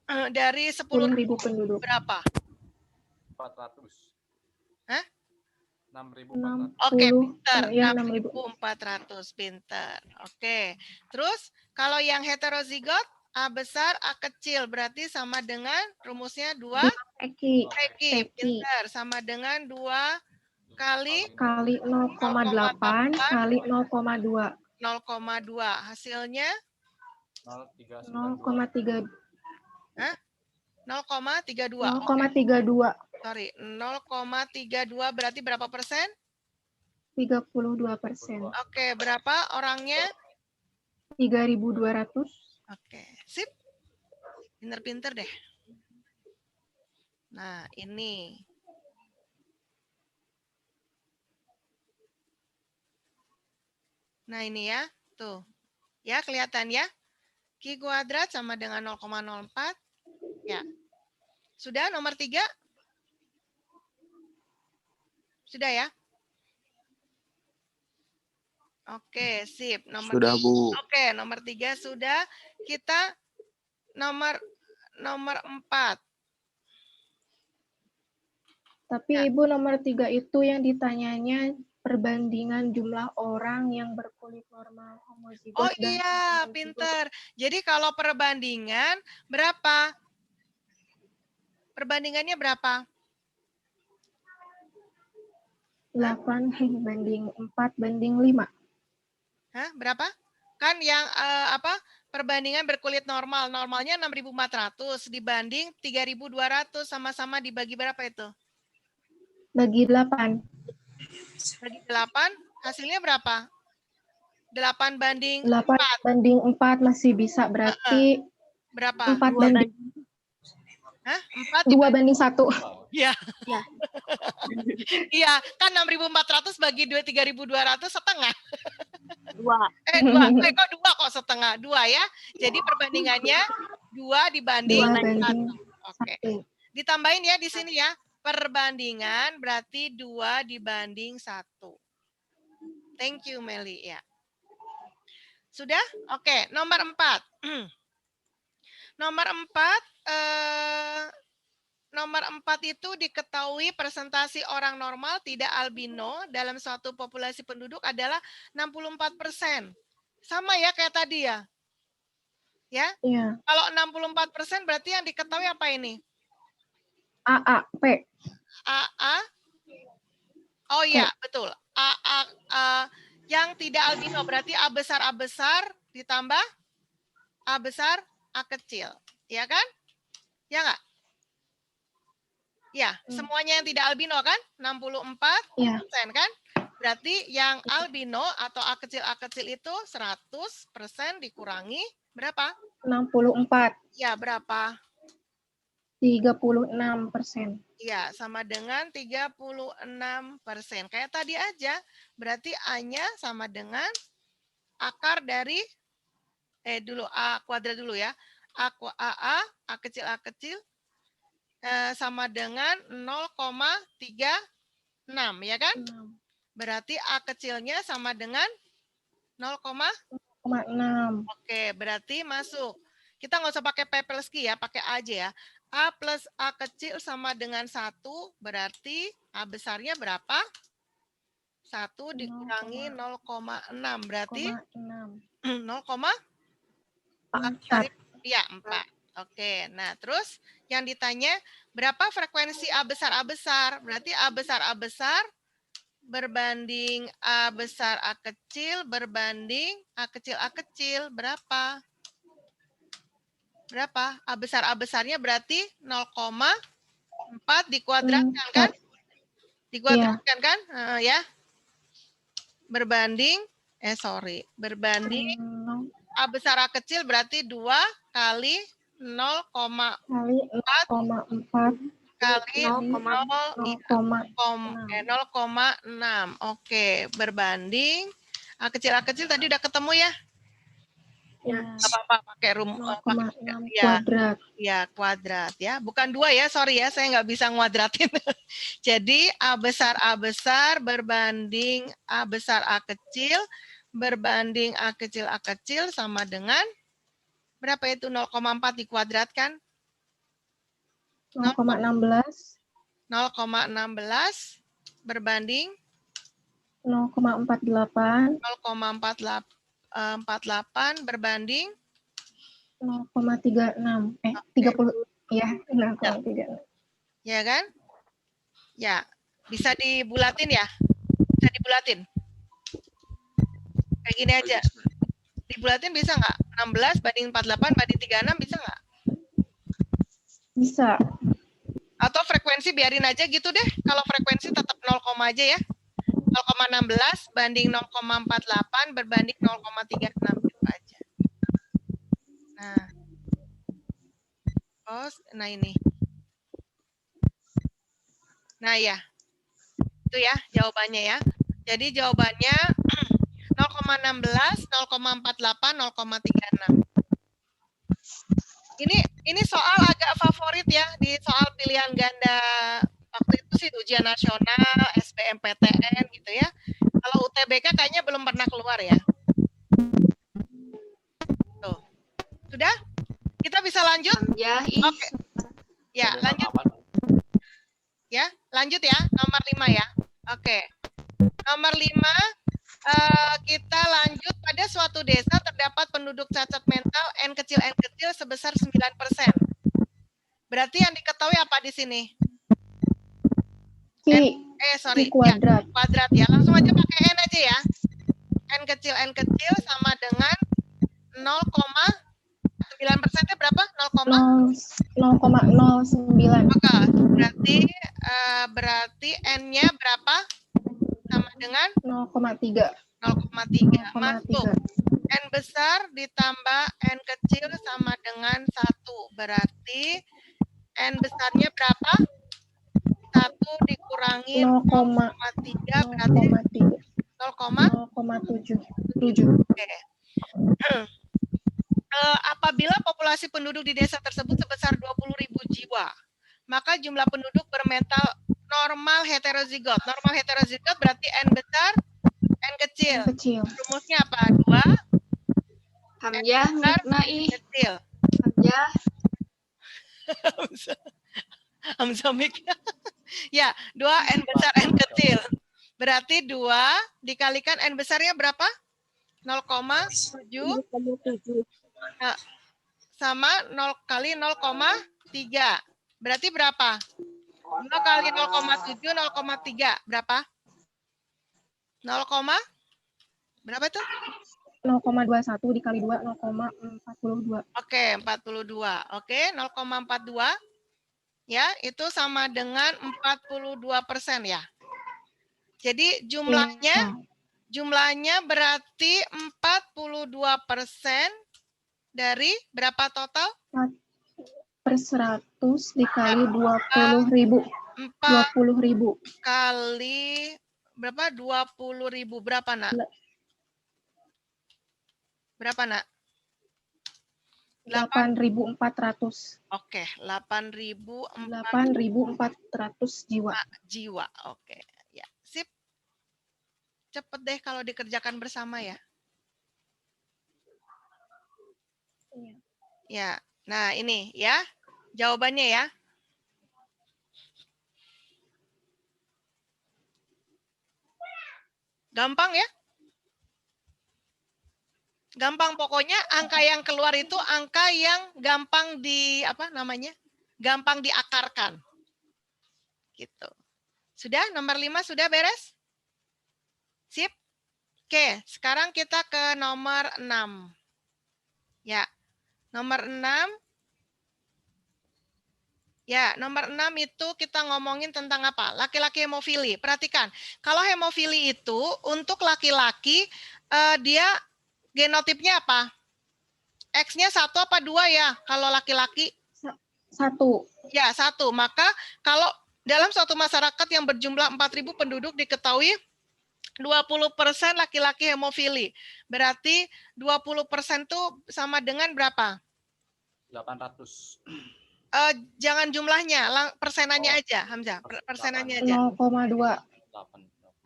10.000 penduduk. berapa? 400. Hah? 6.400. Oke, pinter. Ya, 6.400, pinter. Oke. Terus kalau yang heterozigot, A besar, A kecil, berarti sama dengan rumusnya 2 Eki Peki, pinter. Sama dengan 2 kali kali 0,8 kali 0,2. 0,2. Hasilnya 0,392. 0,32. 0,32. Sorry, 0,32 berarti berapa persen? 32%. Oke, berapa orangnya? 3.200. Oke, sip. Pinter-pinter deh. Nah, ini. Nah, ini ya. Tuh. Ya, kelihatan ya. Q kuadrat sama dengan 0,04. Ya. Sudah nomor 3? Sudah ya? Oke, sip. Sudah, Bu. Oke, nomor 3 sudah. Kita nomor 4. Tapi Ya. Ibu nomor 3 itu yang ditanyanya perbandingan jumlah orang yang berkulit normal homozigos Oh dan iya, heterozigos. pinter. Jadi kalau perbandingan berapa? Perbandingannya berapa? 8 banding 4 banding 5. Hah, berapa? Kan yang perbandingan berkulit normal. Normalnya 6.400 dibanding 3.200, sama-sama dibagi berapa itu? Bagi 8. Bagi 8, hasilnya berapa? 8 banding 8 banding 4 masih bisa, berarti berapa? 4 banding. Hah? 4 2 banding 1. Iya. Iya, kan 6.400 bagi 3.200 setengah. 2. 2. Kok 2 kok setengah? 2 ya. Jadi perbandingannya 2 dibanding 1. Oke. Ditambahin ya di sini ya. Perbandingan berarti 2 dibanding 1. Thank you, Meli. Ya. Sudah? Oke, nomor 4. Nomor 4 itu diketahui presentasi orang normal tidak albino dalam suatu populasi penduduk adalah 64%. Sama ya kayak tadi ya? Ya? Iya. Kalau 64% berarti yang diketahui apa ini? AAP. AA. Oh iya, betul. AA yang tidak albino berarti A besar ditambah A besar A kecil. Ya kan? Ya enggak? Ya, semuanya yang tidak albino kan? 64% kan? Berarti yang albino atau A kecil itu 100% dikurangi berapa? 64. Ya, berapa? 36%. Ya, sama dengan 36%. Kayak tadi aja. Berarti A-nya sama dengan akar dari dulu A kuadrat dulu ya. A kecil sama dengan 0,36 ya kan? Berarti A kecilnya sama dengan 0,6. Oke, berarti masuk. Kita nggak usah pakai P plus Q ya, pakai A aja ya. A plus A kecil sama dengan 1, berarti A besarnya berapa? 1 dikurangi 0,6, berarti 0,4. Ya, 4. Oke, nah terus yang ditanya berapa frekuensi A besar? Berarti A besar berbanding A besar A kecil berbanding A kecil berapa? Berapa? A besarnya berarti 0,4 dikuadratkan kan? Dikuadratkan kan? Ya. Berbanding berbanding A besar A kecil berarti 2 kali 0,4 kali 0,6. Oke, berbanding A kecil tadi udah ketemu ya? Ya, Nggak apa-apa pakai 0,6 ya, kuadrat. ya kuadrat ya. Bukan 2 ya, sorry ya, saya nggak bisa nguadratin. Jadi A besar berbanding A besar A kecil berbanding A kecil sama dengan berapa itu 0,4 dikuadratkan? 0,16. 0,16 berbanding 0,48. 0,48 berbanding 0,36. 30. Ya, 0,36. ya kan? Ya, bisa dibulatin ya? Bisa dibulatin? Kayak gini aja. Dibulatin bisa nggak? 16 banding 48 banding 36 bisa nggak? Bisa. Atau frekuensi biarin aja gitu deh. Kalau frekuensi tetap 0, aja ya. 0,16 banding 0,48 berbanding 0,36 gitu aja. Nah. Oh, nah ini. Nah ya. Itu ya jawabannya ya. Jadi jawabannya 0,16, 0,48, 0,36. Ini soal agak favorit ya di soal pilihan ganda waktu itu sih ujian nasional, SBMPTN gitu ya. Kalau UTBK kayaknya belum pernah keluar ya. Tuh. Sudah? Kita bisa lanjut? Ya, Oke. Ya, lanjut. Ya, lanjut ya. Nomor 5 ya. Oke. Nomor 5 kita lanjut. Pada suatu desa terdapat penduduk cacat mental N kecil sebesar 9%. Berarti yang diketahui apa di sini? Q kuadrat. Ya, kuadrat ya. Langsung aja pakai N aja ya. N kecil sama dengan 0,9%-nya berapa? 0,09. Maka berarti N-nya berapa? Sama dengan 0,3. 0,3. Masuk. N besar ditambah N kecil sama dengan 1. Berarti N besarnya berapa? 1 dikurangi 0,3 berarti 0,7. Oke. Apabila populasi penduduk di desa tersebut sebesar 20.000 jiwa, maka jumlah penduduk bermental normal heterozigot. Normal heterozigot berarti N besar, N kecil. Rumusnya apa? 2 Hamzah, N kecil. Hamzah mik. Ya, 2 N besar, N kecil. Berarti 2 dikalikan N besarnya berapa? 0,7 sama 0 kali 0,3. Berarti berapa? 2 kali 0,7, 0,3. Berapa? 0, berapa itu? 0,21 dikali 2, 0,42. Oke, 42. Oke, 0,42. Ya, itu sama dengan 42% ya. Jadi jumlahnya berarti 42% dari berapa total? Per 100 dikali 20.000. 20.000 kali berapa? 20.000 berapa, Nak? Berapa, Nak? 8.400. Oke, 8.400 jiwa. Oke, ya. Sip. Cepet deh kalau dikerjakan bersama ya. Iya. Ya. Nah, ini ya. Jawabannya ya. Gampang ya? Gampang, pokoknya angka yang keluar itu angka yang gampang gampang diakarkan. Gitu. Sudah? Nomor 5 sudah beres? Sip? Oke, sekarang kita ke nomor 6. Ya. Nomor 6. Ya, nomor 6 itu kita ngomongin tentang apa? Laki-laki hemofili. Perhatikan, kalau hemofili itu untuk laki-laki dia genotipnya apa? X-nya 1 apa 2 ya? Kalau laki-laki? 1. Ya, 1. Maka kalau dalam suatu masyarakat yang berjumlah 4.000 penduduk diketahui 20% laki-laki hemofili. Berarti 20% tuh sama dengan berapa? 800. Jangan jumlahnya, persenannya Oh, aja, Hamzah. Persenannya aja. 0,2.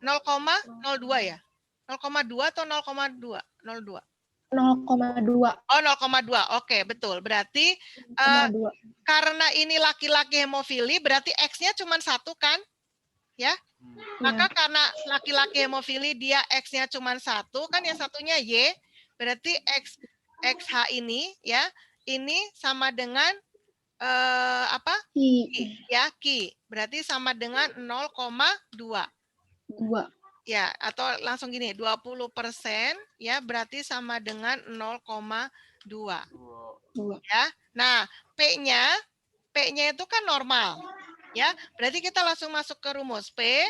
0,02 ya? 0,2 atau 0,2? 02. 0,2. Oh, 0,2. Oke, betul. Berarti 0,2. karena ini laki-laki hemofili, berarti X-nya cuma 1 kan? Ya. Maka Ya. karena laki-laki hemofili dia X-nya cuma 1, kan yang satunya Y, berarti XH ini ya, ini sama dengan apa? Ki, ya, Ki. Berarti sama dengan 0,2. 2. Ya, atau langsung gini, 20% ya berarti sama dengan 0,2. Ya. Nah, P-nya itu kan normal. Ya, berarti kita langsung masuk ke rumus P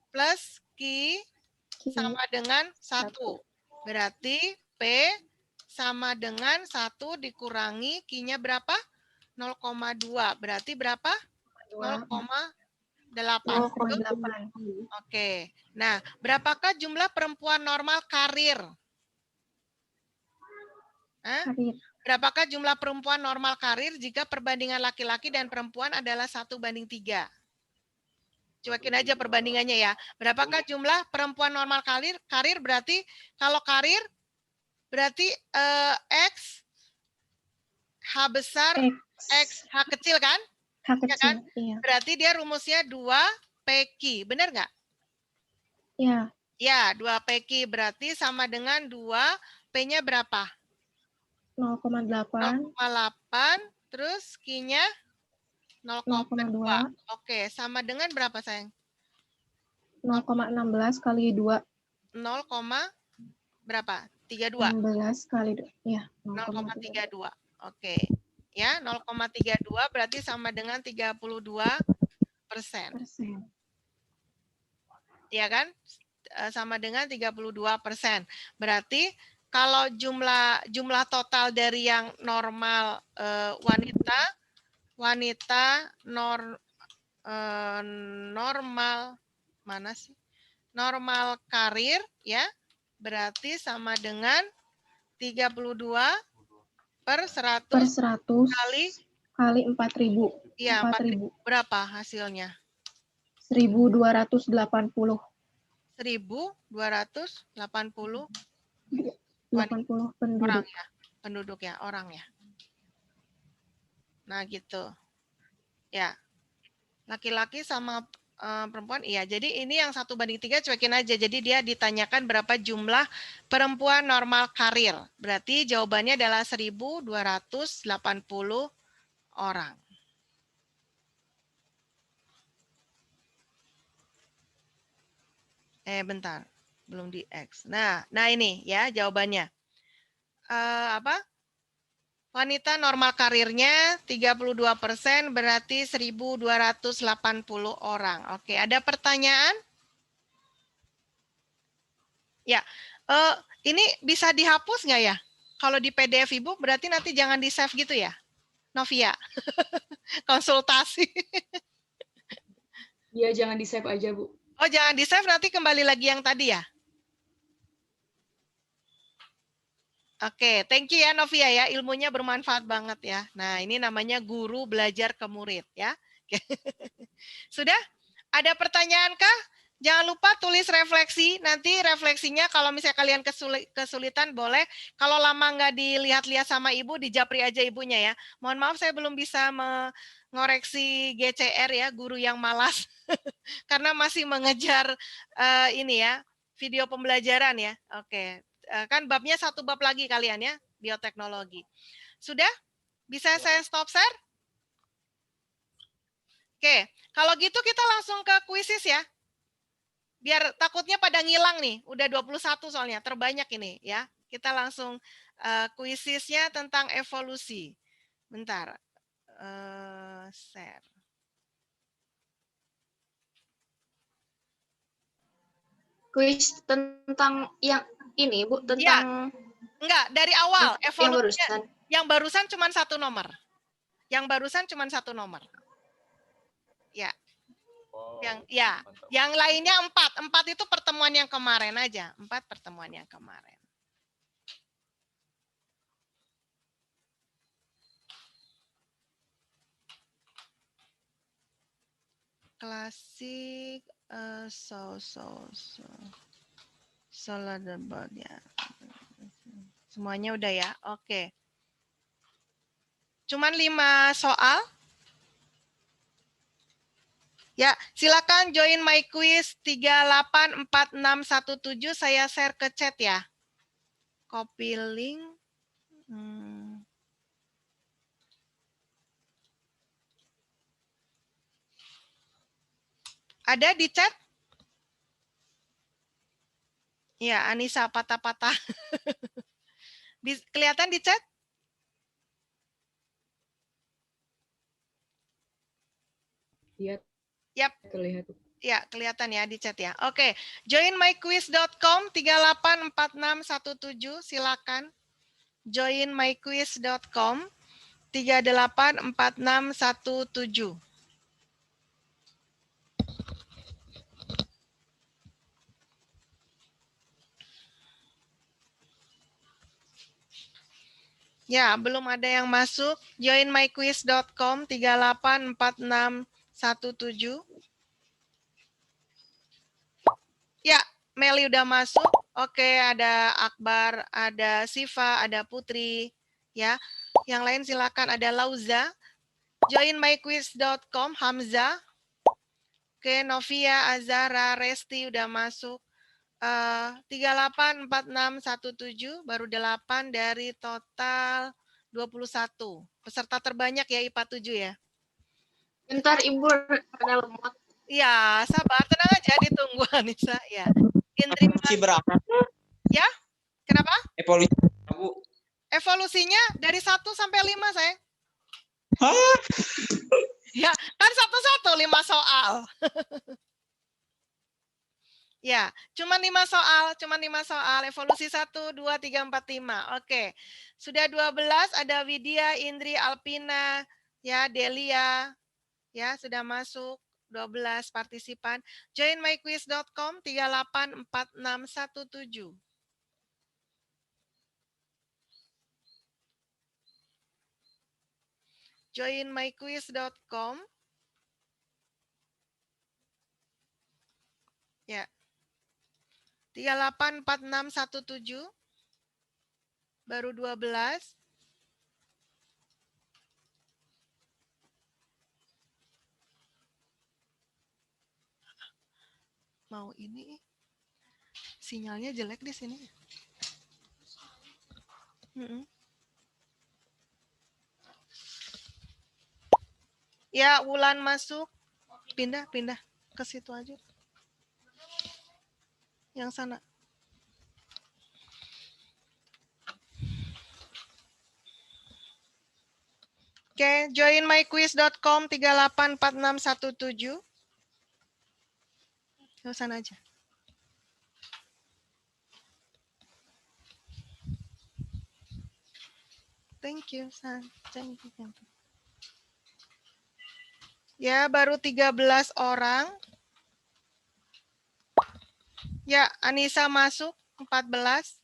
plus Q sama dengan 1. Berarti P sama dengan 1 dikurangi Q-nya berapa? 0,2. Berarti berapa? 0,8. Oke. Nah, berapakah jumlah perempuan normal karir? Berapakah jumlah perempuan normal karir jika perbandingan laki-laki dan perempuan adalah 1:3? Cuekin aja perbandingannya ya. Berapakah jumlah perempuan normal karir berarti kalau karir berarti X H besar X H kecil kan? H kecil, ya kan? Iya. Berarti dia rumusnya 2PQ, benar nggak? Iya. Ya, 2PQ berarti sama dengan 2 P-nya berapa? 0,8. 0,8 terus Q-nya 0,2. 0,2. Oke, sama dengan berapa sayang? 0,16 kali 2. 0, berapa? 32. 16 kali 2. Ya, 0,32. Oke. Ya, 0,32 berarti sama dengan 32%. Ya kan? Sama dengan 32%. Berarti kalau jumlah total dari yang normal wanita normal mana sih? Normal karir ya, berarti sama dengan 32/100 kali 4.000. Iya, 4.000. Berapa hasilnya? 1.280. 1.280 penduduk. Orang ya, penduduk ya, orang ya. Nah gitu. Ya, laki-laki sama perempuan, iya. Jadi ini yang 1:3 cuekin aja. Jadi dia ditanyakan berapa jumlah perempuan normal karir. Berarti jawabannya adalah 1.280 orang. Bentar, belum di X. Nah ini ya jawabannya. Apa? Wanita normal karirnya 32% berarti 1.280 orang. Oke, ada pertanyaan? Ya, ini bisa dihapus nggak ya? Kalau di PDF Ibu berarti nanti jangan di-save gitu ya? Novia, konsultasi. Iya, jangan di-save aja, Bu. Oh, jangan di-save, nanti kembali lagi yang tadi ya? Oke, thank you ya Novia ya, ilmunya bermanfaat banget ya. Nah, ini namanya guru belajar ke murid ya. Sudah? Ada pertanyaan kah? Jangan lupa tulis refleksi. Nanti refleksinya kalau misalnya kalian kesulitan boleh. Kalau lama nggak dilihat-lihat sama ibu, dijapri aja ibunya ya. Mohon maaf saya belum bisa mengoreksi GCR ya, guru yang malas. Karena masih mengejar ini ya, video pembelajaran ya. Oke, kan babnya 1 bab lagi kalian ya, bioteknologi. Sudah? Bisa saya stop share? Oke, kalau gitu kita langsung ke kuisis ya. Biar takutnya pada ngilang nih, udah 21 soalnya, terbanyak ini ya. Kita langsung kuisisnya tentang evolusi. Bentar, share. Kuis tentang yang ini, Bu, tentang... Ya, enggak, dari awal, evolusinya. Yang barusan cuma 1 nomor. Yang barusan cuma 1 nomor. Ya. Oh, mantap. Yang lainnya 4. 4 itu pertemuan yang kemarin aja. 4 pertemuan yang kemarin. Klasik, ya. Semuanya udah ya. Oke. Cuman 5 soal. Ya, silakan join my quiz 384617. Saya share ke chat ya. Copy link. Ada di chat? Ya, Anissa patah-patah. Kelihatan di chat? Iya. Yap. Terlihat. Ya, kelihatan ya di chat ya. Oke, join myquiz.com 384617, silakan. Join myquiz.com 384617. Ya, belum ada yang masuk. Join myquiz.com 384617. Ya, Meli udah masuk. Oke, ada Akbar, ada Siva, ada Putri. Ya, yang lain silakan. Ada Lauza. Join myquiz.com, Hamza. Oke, Novia, Azara, Resti udah masuk. 384617, baru 8 dari total 21. Peserta terbanyak ya IPA 7 ya. Bentar Ibu, ada lemot. Ya, sabar, tenang aja, ditunggu Anissa ya. Indri berapa? Ya, kenapa? Evolusi Bu. Evolusinya dari 1 sampai 5, sayang. Hah? Ya, kan 1-1 5 soal. Ya, cuma 5 soal, evolusi 1, 2, 3, 4, 5. Oke. Sudah 12, ada Widya, Indri, Alpina, ya, Delia. Ya, sudah masuk 12 partisipan. Join myquiz.com 384617. Join myquiz.com. Ya. 384617. Baru 12. Mau ini sinyalnya jelek di sini. Ya, Wulan masuk. Pindah ke situ aja. Yang sana. Oke, join myquiz.com 384617. Ke sana aja. Thank you, San. Thank you. Ya, baru 13 orang. Ya, Anissa masuk 14.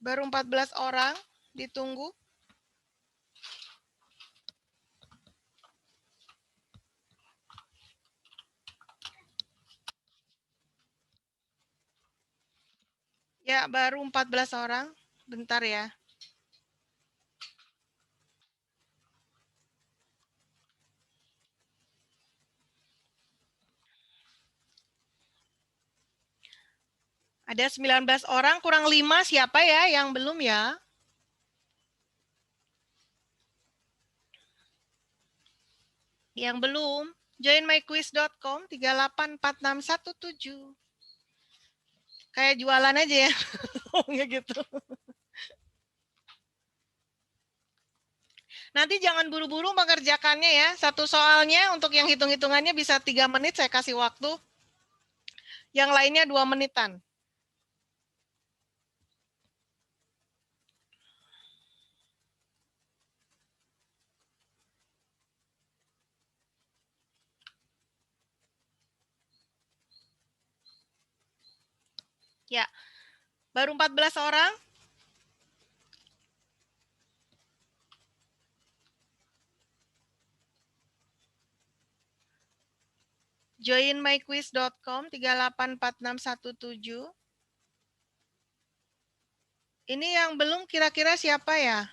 Baru 14 orang, ditunggu. Ya, baru 14 orang. Bentar ya. Ada 19 orang, kurang 5. Siapa ya yang belum ya? Yang belum, join myquiz.com 384617. Kayak jualan aja ya. Ngomongnya gitu. Nanti jangan buru-buru mengerjakannya ya. Satu soalnya untuk yang hitung-hitungannya bisa 3 menit saya kasih waktu. Yang lainnya 2 menitan. Ya, baru 14 orang. Join myquiz.com 384617. Ini yang belum kira-kira siapa ya?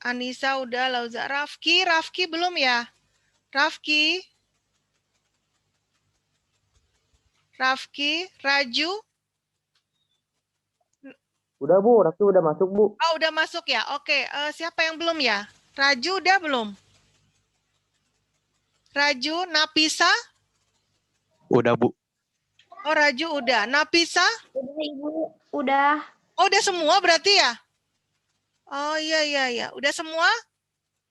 Anissa udah, Lauza, Rafki belum ya? Rafki, Raju. Udah Bu, Rafki udah masuk Bu. Oh udah masuk ya? Oke, siapa yang belum ya? Raju udah belum? Raju, Napisa? Udah Bu. Oh Raju udah. Napisa? Udah Ibu, udah. Oh udah semua berarti ya? Oh iya. Udah semua?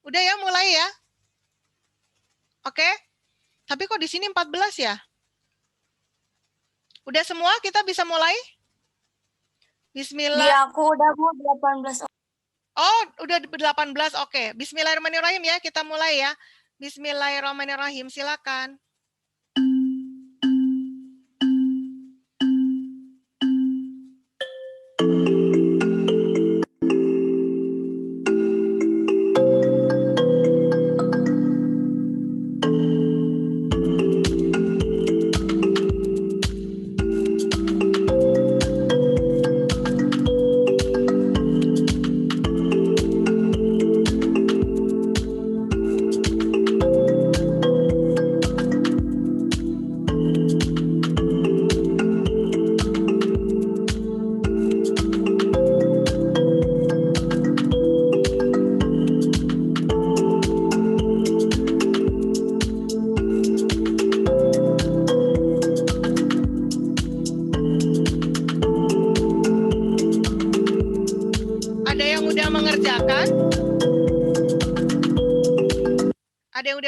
Udah ya mulai ya? Oke. Tapi kok di sini 14 ya? Udah semua kita bisa mulai? Bismillah. Iya, aku udah Bu, 18. Oh, udah 18. Oke. Bismillahirrahmanirrahim ya. Kita mulai ya. Bismillahirrahmanirrahim. Silakan.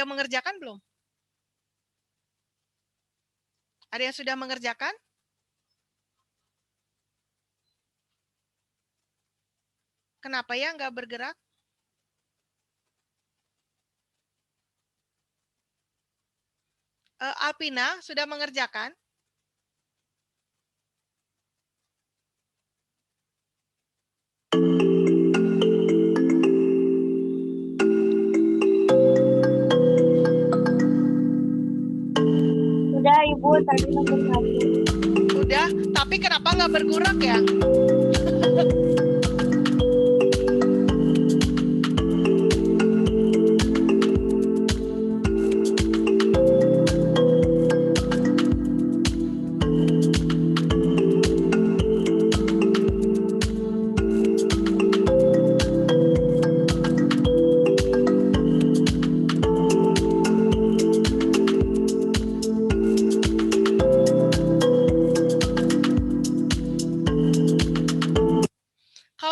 Mengerjakan belum? Ada yang sudah mengerjakan? Kenapa ya nggak bergerak? Alpina sudah mengerjakan? Udah Ibu, tadi nomor 1. Udah, tapi kenapa nggak bergerak ya?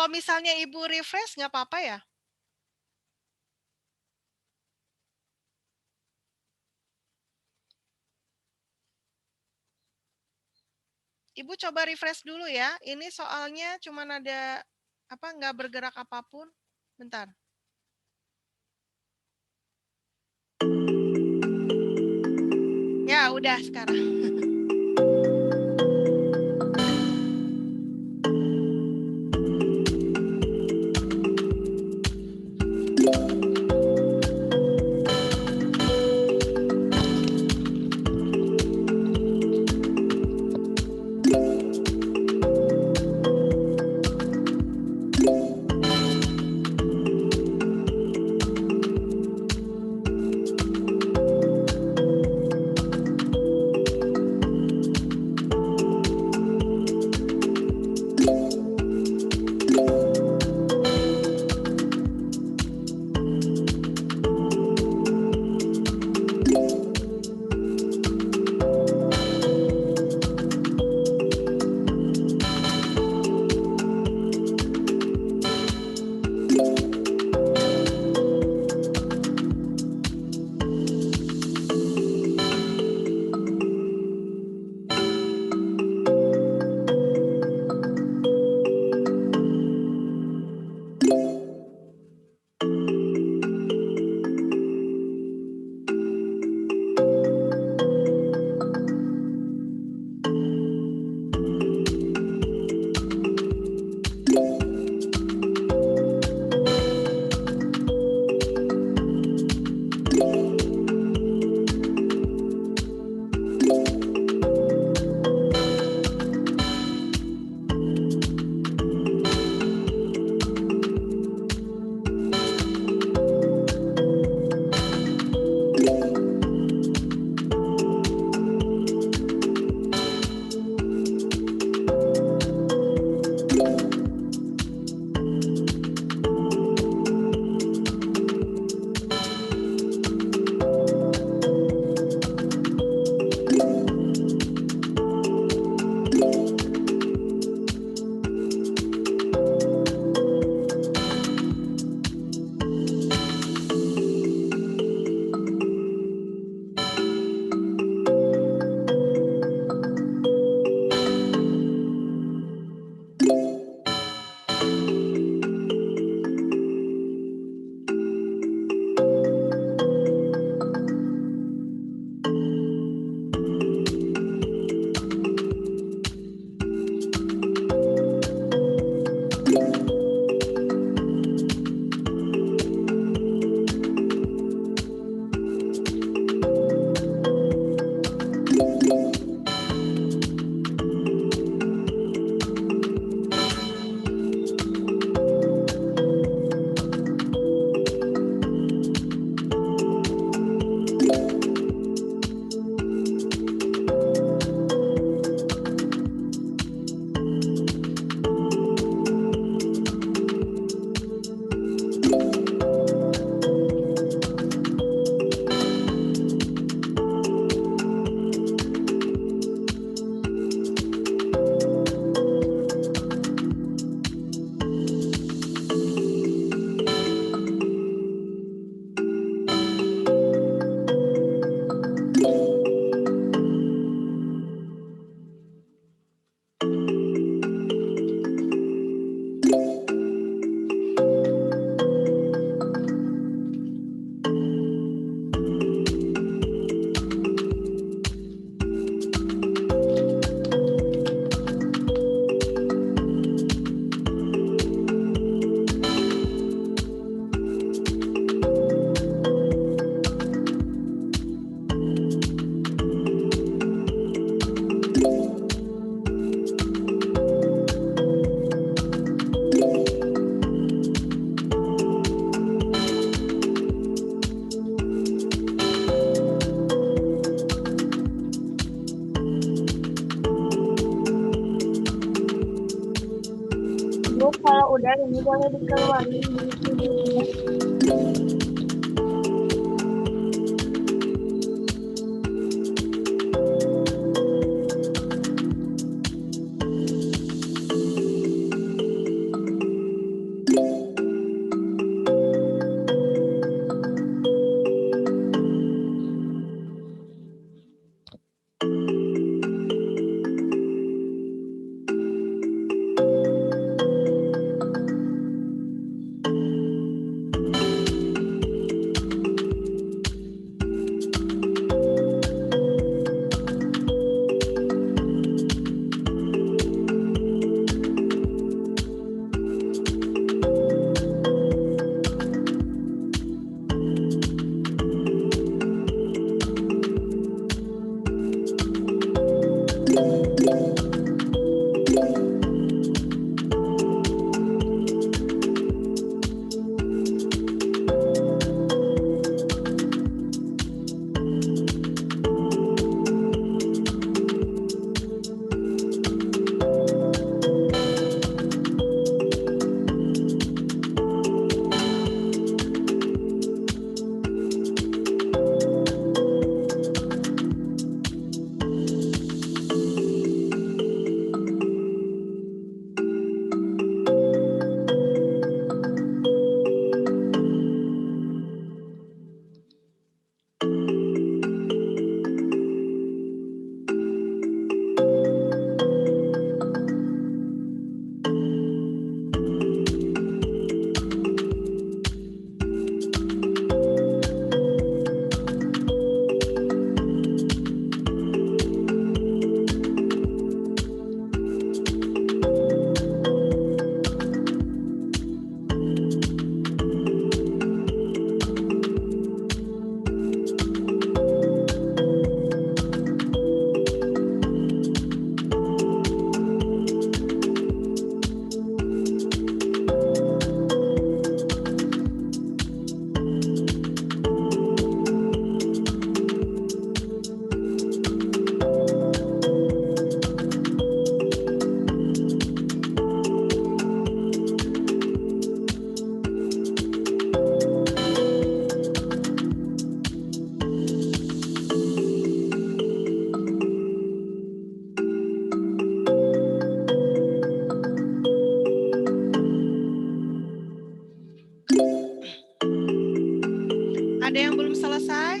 Misalnya Ibu refresh nggak apa-apa ya? Ibu coba refresh dulu ya. Ini soalnya cuma ada apa nggak bergerak apapun. Bentar. Ya udah sekarang. Ya, ini boleh dikeluarin di sini. Ada yang belum selesai?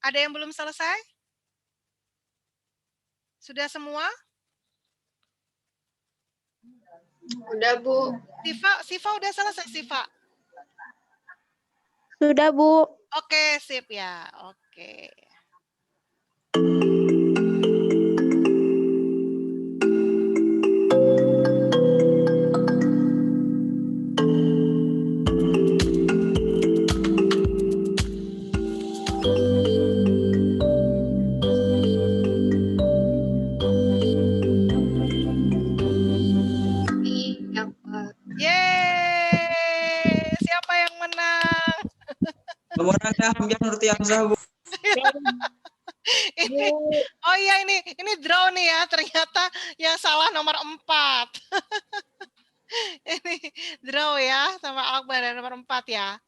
Ada yang belum selesai? Sudah semua? Udah, Bu. Siva udah selesai, Siva? Sudah, Bu. Oke, sip ya. Oke. Yeay, siapa yang menang? Pemenangnya Hamzah Nurtiansyah, Bu. Oh iya, ini draw nih ya, ternyata yang salah nomor 4. Ini draw ya, sama Akbar dan nomor 4 ya.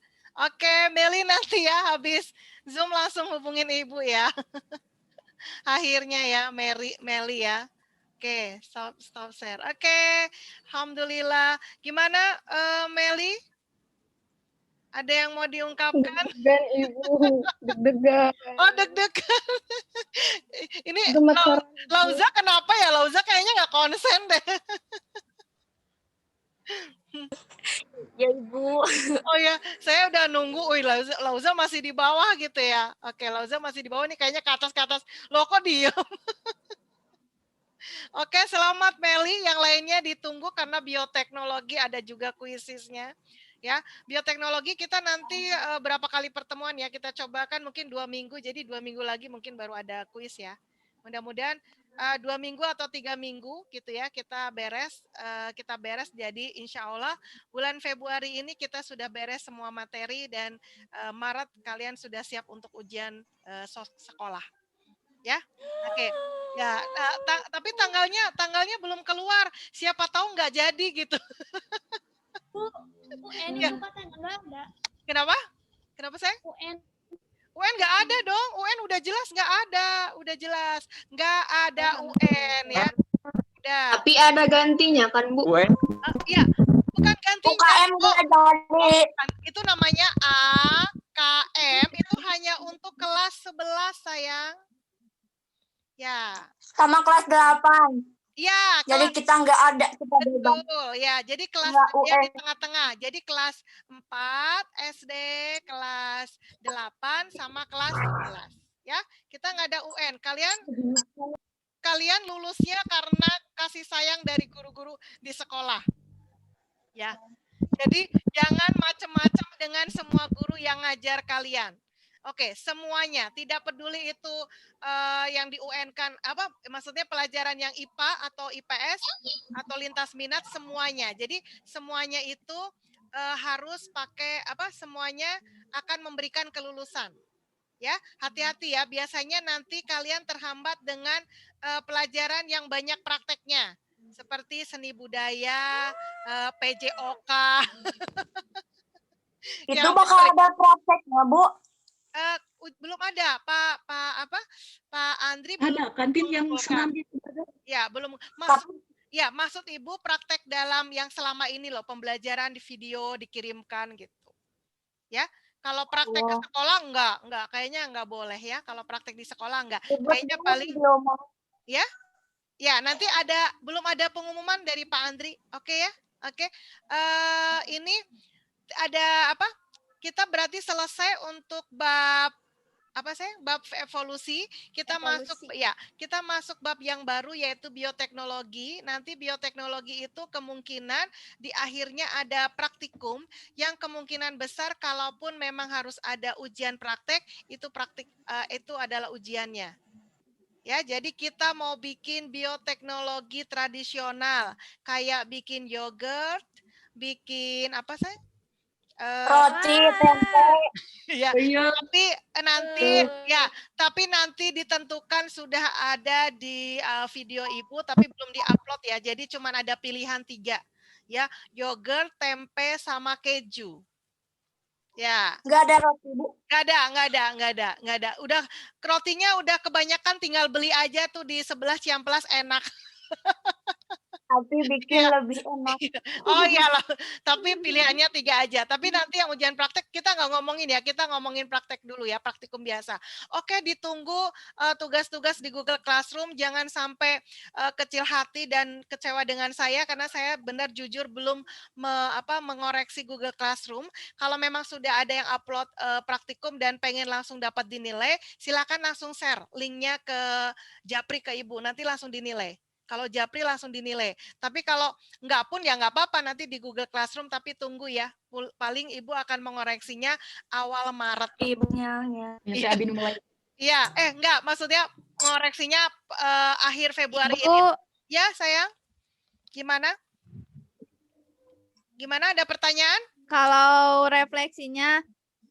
Oke, Meli nanti ya habis Zoom langsung hubungin Ibu ya. Akhirnya ya, Meli ya. Oke, stop share. Oke, alhamdulillah. Gimana Meli? Ada yang mau diungkapkan? Deg-degan, Ibu. Deg-degan. Oh, deg-degan. Ini Gemeteran. Lauza kenapa ya? Lauza kayaknya nggak konsen deh. Ya, Ibu. Oh ya, saya udah nunggu. Wih, Lauza masih di bawah gitu ya. Oke, Lauza masih di bawah nih, kayaknya ke atas. Loh, kok diem? Oke, selamat Meli. Yang lainnya ditunggu karena bioteknologi ada juga kuisisnya. Ya, bioteknologi kita nanti berapa kali pertemuan ya? Kita cobakan mungkin 2 minggu. Jadi 2 minggu lagi mungkin baru ada kuis ya. Mudah-mudahan 2 minggu atau 3 minggu gitu ya kita beres jadi insya Allah bulan Februari ini kita sudah beres semua materi dan Maret kalian sudah siap untuk ujian sekolah ya. Oke. Ya, tapi tanggalnya belum keluar. Siapa tahu nggak jadi gitu. UN Ya. itu katanya nggak ada. Kenapa? Kenapa sayang? UN nggak ada dong. UN udah jelas nggak ada. Udah jelas nggak ada UN ya. Udah. Tapi ada gantinya kan, Bu? UN. Iya, bukan gantinya. UKM nggak jadi. Itu namanya AKM. Itu hanya untuk kelas 11 sayang. Ya. Sama kelas 8. Ya, Jadi kita nggak ada, kita bebas. betul. Ya, jadi kelas Nggak dia UN. di tengah-tengah. Jadi kelas 4 SD, kelas 8 sama kelas 11. Ya, kita nggak ada UN. Kalian lulusnya karena kasih sayang dari guru-guru di sekolah. Ya. Jadi jangan macam-macam dengan semua guru yang ngajar kalian. Oke, semuanya, tidak peduli itu yang di UN kan apa maksudnya pelajaran yang IPA atau IPS atau lintas minat semuanya. Jadi semuanya itu harus pakai apa semuanya akan memberikan kelulusan. Ya, hati-hati ya. Biasanya nanti kalian terhambat dengan pelajaran yang banyak prakteknya. Seperti seni budaya, PJOK. Itu bakal ada prakteknya, Bu. Belum ada Pak Andri belum Ada kantin yang mengumpulkan. senam gitu. Ya belum maksud Ibu praktek dalam yang selama ini loh pembelajaran di video dikirimkan gitu ya. Kalau praktek ke sekolah enggak kayaknya enggak boleh ya. Kalau praktek di sekolah enggak kayaknya paling ya nanti belum ada pengumuman dari Pak Andri. Oke ya. Oke. Ini ada apa? Kita berarti selesai untuk bab bab evolusi. Kita masuk bab yang baru yaitu bioteknologi. Nanti bioteknologi itu kemungkinan di akhirnya ada praktikum yang kemungkinan besar kalaupun memang harus ada ujian praktek itu adalah ujiannya. Ya, jadi kita mau bikin bioteknologi tradisional kayak bikin yogurt, bikin apa sih? Roti, tempe. Ya, tapi nanti ditentukan sudah ada di video Ibu, tapi belum diupload ya. Jadi cuma ada pilihan 3 ya, yogurt, tempe, sama keju. Ya. Nggak ada roti, Bu. Nggak ada. Udah rotinya udah kebanyakan tinggal beli aja tuh di sebelah Ciamplas enak. Tapi bikin lebih enak. Oh iyalah, tapi pilihannya 3 aja. Tapi nanti yang ujian praktek kita nggak ngomongin ya, kita ngomongin praktek dulu ya, praktikum biasa. Oke, ditunggu tugas-tugas di Google Classroom. Jangan sampai kecil hati dan kecewa dengan saya karena saya benar jujur belum mengoreksi Google Classroom. Kalau memang sudah ada yang upload praktikum dan pengen langsung dapat dinilai, silakan langsung share linknya ke Japri ke Ibu, nanti langsung dinilai. Kalau Japri langsung dinilai. Tapi kalau enggak pun ya enggak apa-apa nanti di Google Classroom, tapi tunggu ya. Paling Ibu akan mengoreksinya awal Maret. Ibunya ya. Iya, enggak, maksudnya mengoreksinya akhir Februari Ibu. ini. Ya, sayang. Gimana? Gimana, ada pertanyaan? Kalau refleksinya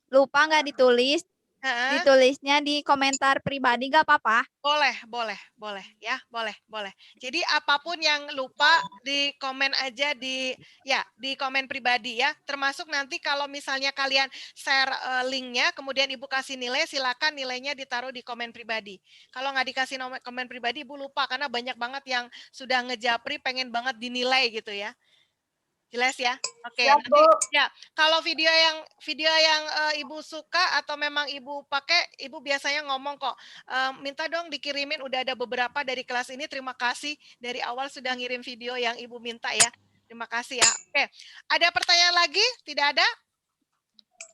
lupa nggak ditulis, ditulisnya di komentar pribadi nggak apa-apa? Boleh ya, boleh. Jadi apapun yang lupa di komen aja di komen pribadi ya. Termasuk nanti kalau misalnya kalian share linknya, kemudian Ibu kasih nilai, silakan nilainya ditaruh di komen pribadi. Kalau nggak dikasih komen pribadi, Ibu lupa karena banyak banget yang sudah ngejapri pengen banget dinilai gitu ya. Jelas ya? Oke. Nanti ya, kalau video yang Ibu suka atau memang Ibu pakai, Ibu biasanya ngomong kok, minta dong dikirimin, udah ada beberapa dari kelas ini, terima kasih dari awal sudah ngirim video yang Ibu minta ya. Terima kasih ya. Oke. Ada pertanyaan lagi? Tidak ada?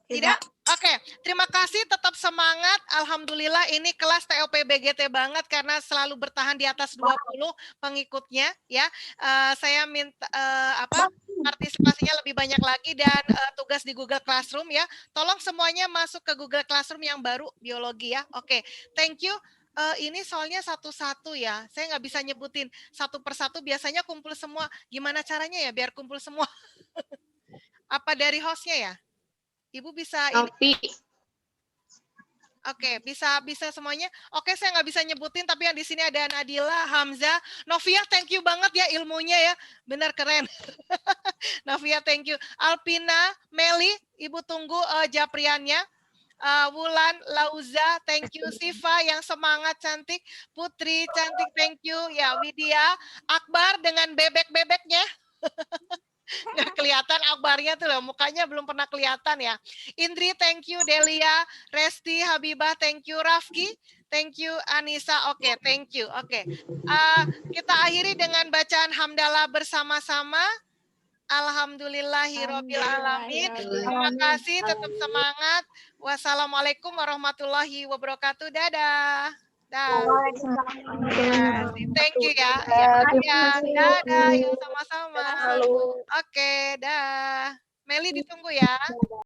Tidak? Oke, terima kasih, tetap semangat. Alhamdulillah ini kelas TOP BGT banget karena selalu bertahan di atas 20 pengikutnya ya. Saya minta partisipasinya lebih banyak lagi dan tugas di Google Classroom ya. Tolong semuanya masuk ke Google Classroom yang baru biologi ya. Oke, thank you. Ini soalnya satu-satu ya. Saya nggak bisa nyebutin satu persatu. Biasanya kumpul semua. Gimana caranya ya biar kumpul semua? Apa dari hostnya ya? Ibu bisa ini? Oke, bisa semuanya. Oke, saya nggak bisa nyebutin, tapi yang di sini ada Nadila, Hamzah, Novia, thank you banget ya ilmunya ya, benar keren. Novia, thank you. Alpina, Meli, Ibu tunggu japriannya. Wulan, Lauza, thank you. Siva yang semangat cantik. Putri cantik, thank you. Ya, Widya, Akbar dengan bebek-bebeknya. Nggak kelihatan Akbarnya tuh loh, mukanya belum pernah kelihatan ya. Indri, thank you. Delia, Resti, Habibah, thank you. Rafki, thank you. Anissa, oke, thank you. Oke, kita akhiri dengan bacaan hamdalah bersama-sama. Alhamdulillahirabbil alamin. Terima kasih, tetap semangat. Wassalamualaikum warahmatullahi wabarakatuh. Dadah. Thank you ya. Dadah, yuk sama-sama. Oke, dah. Meli ditunggu ya.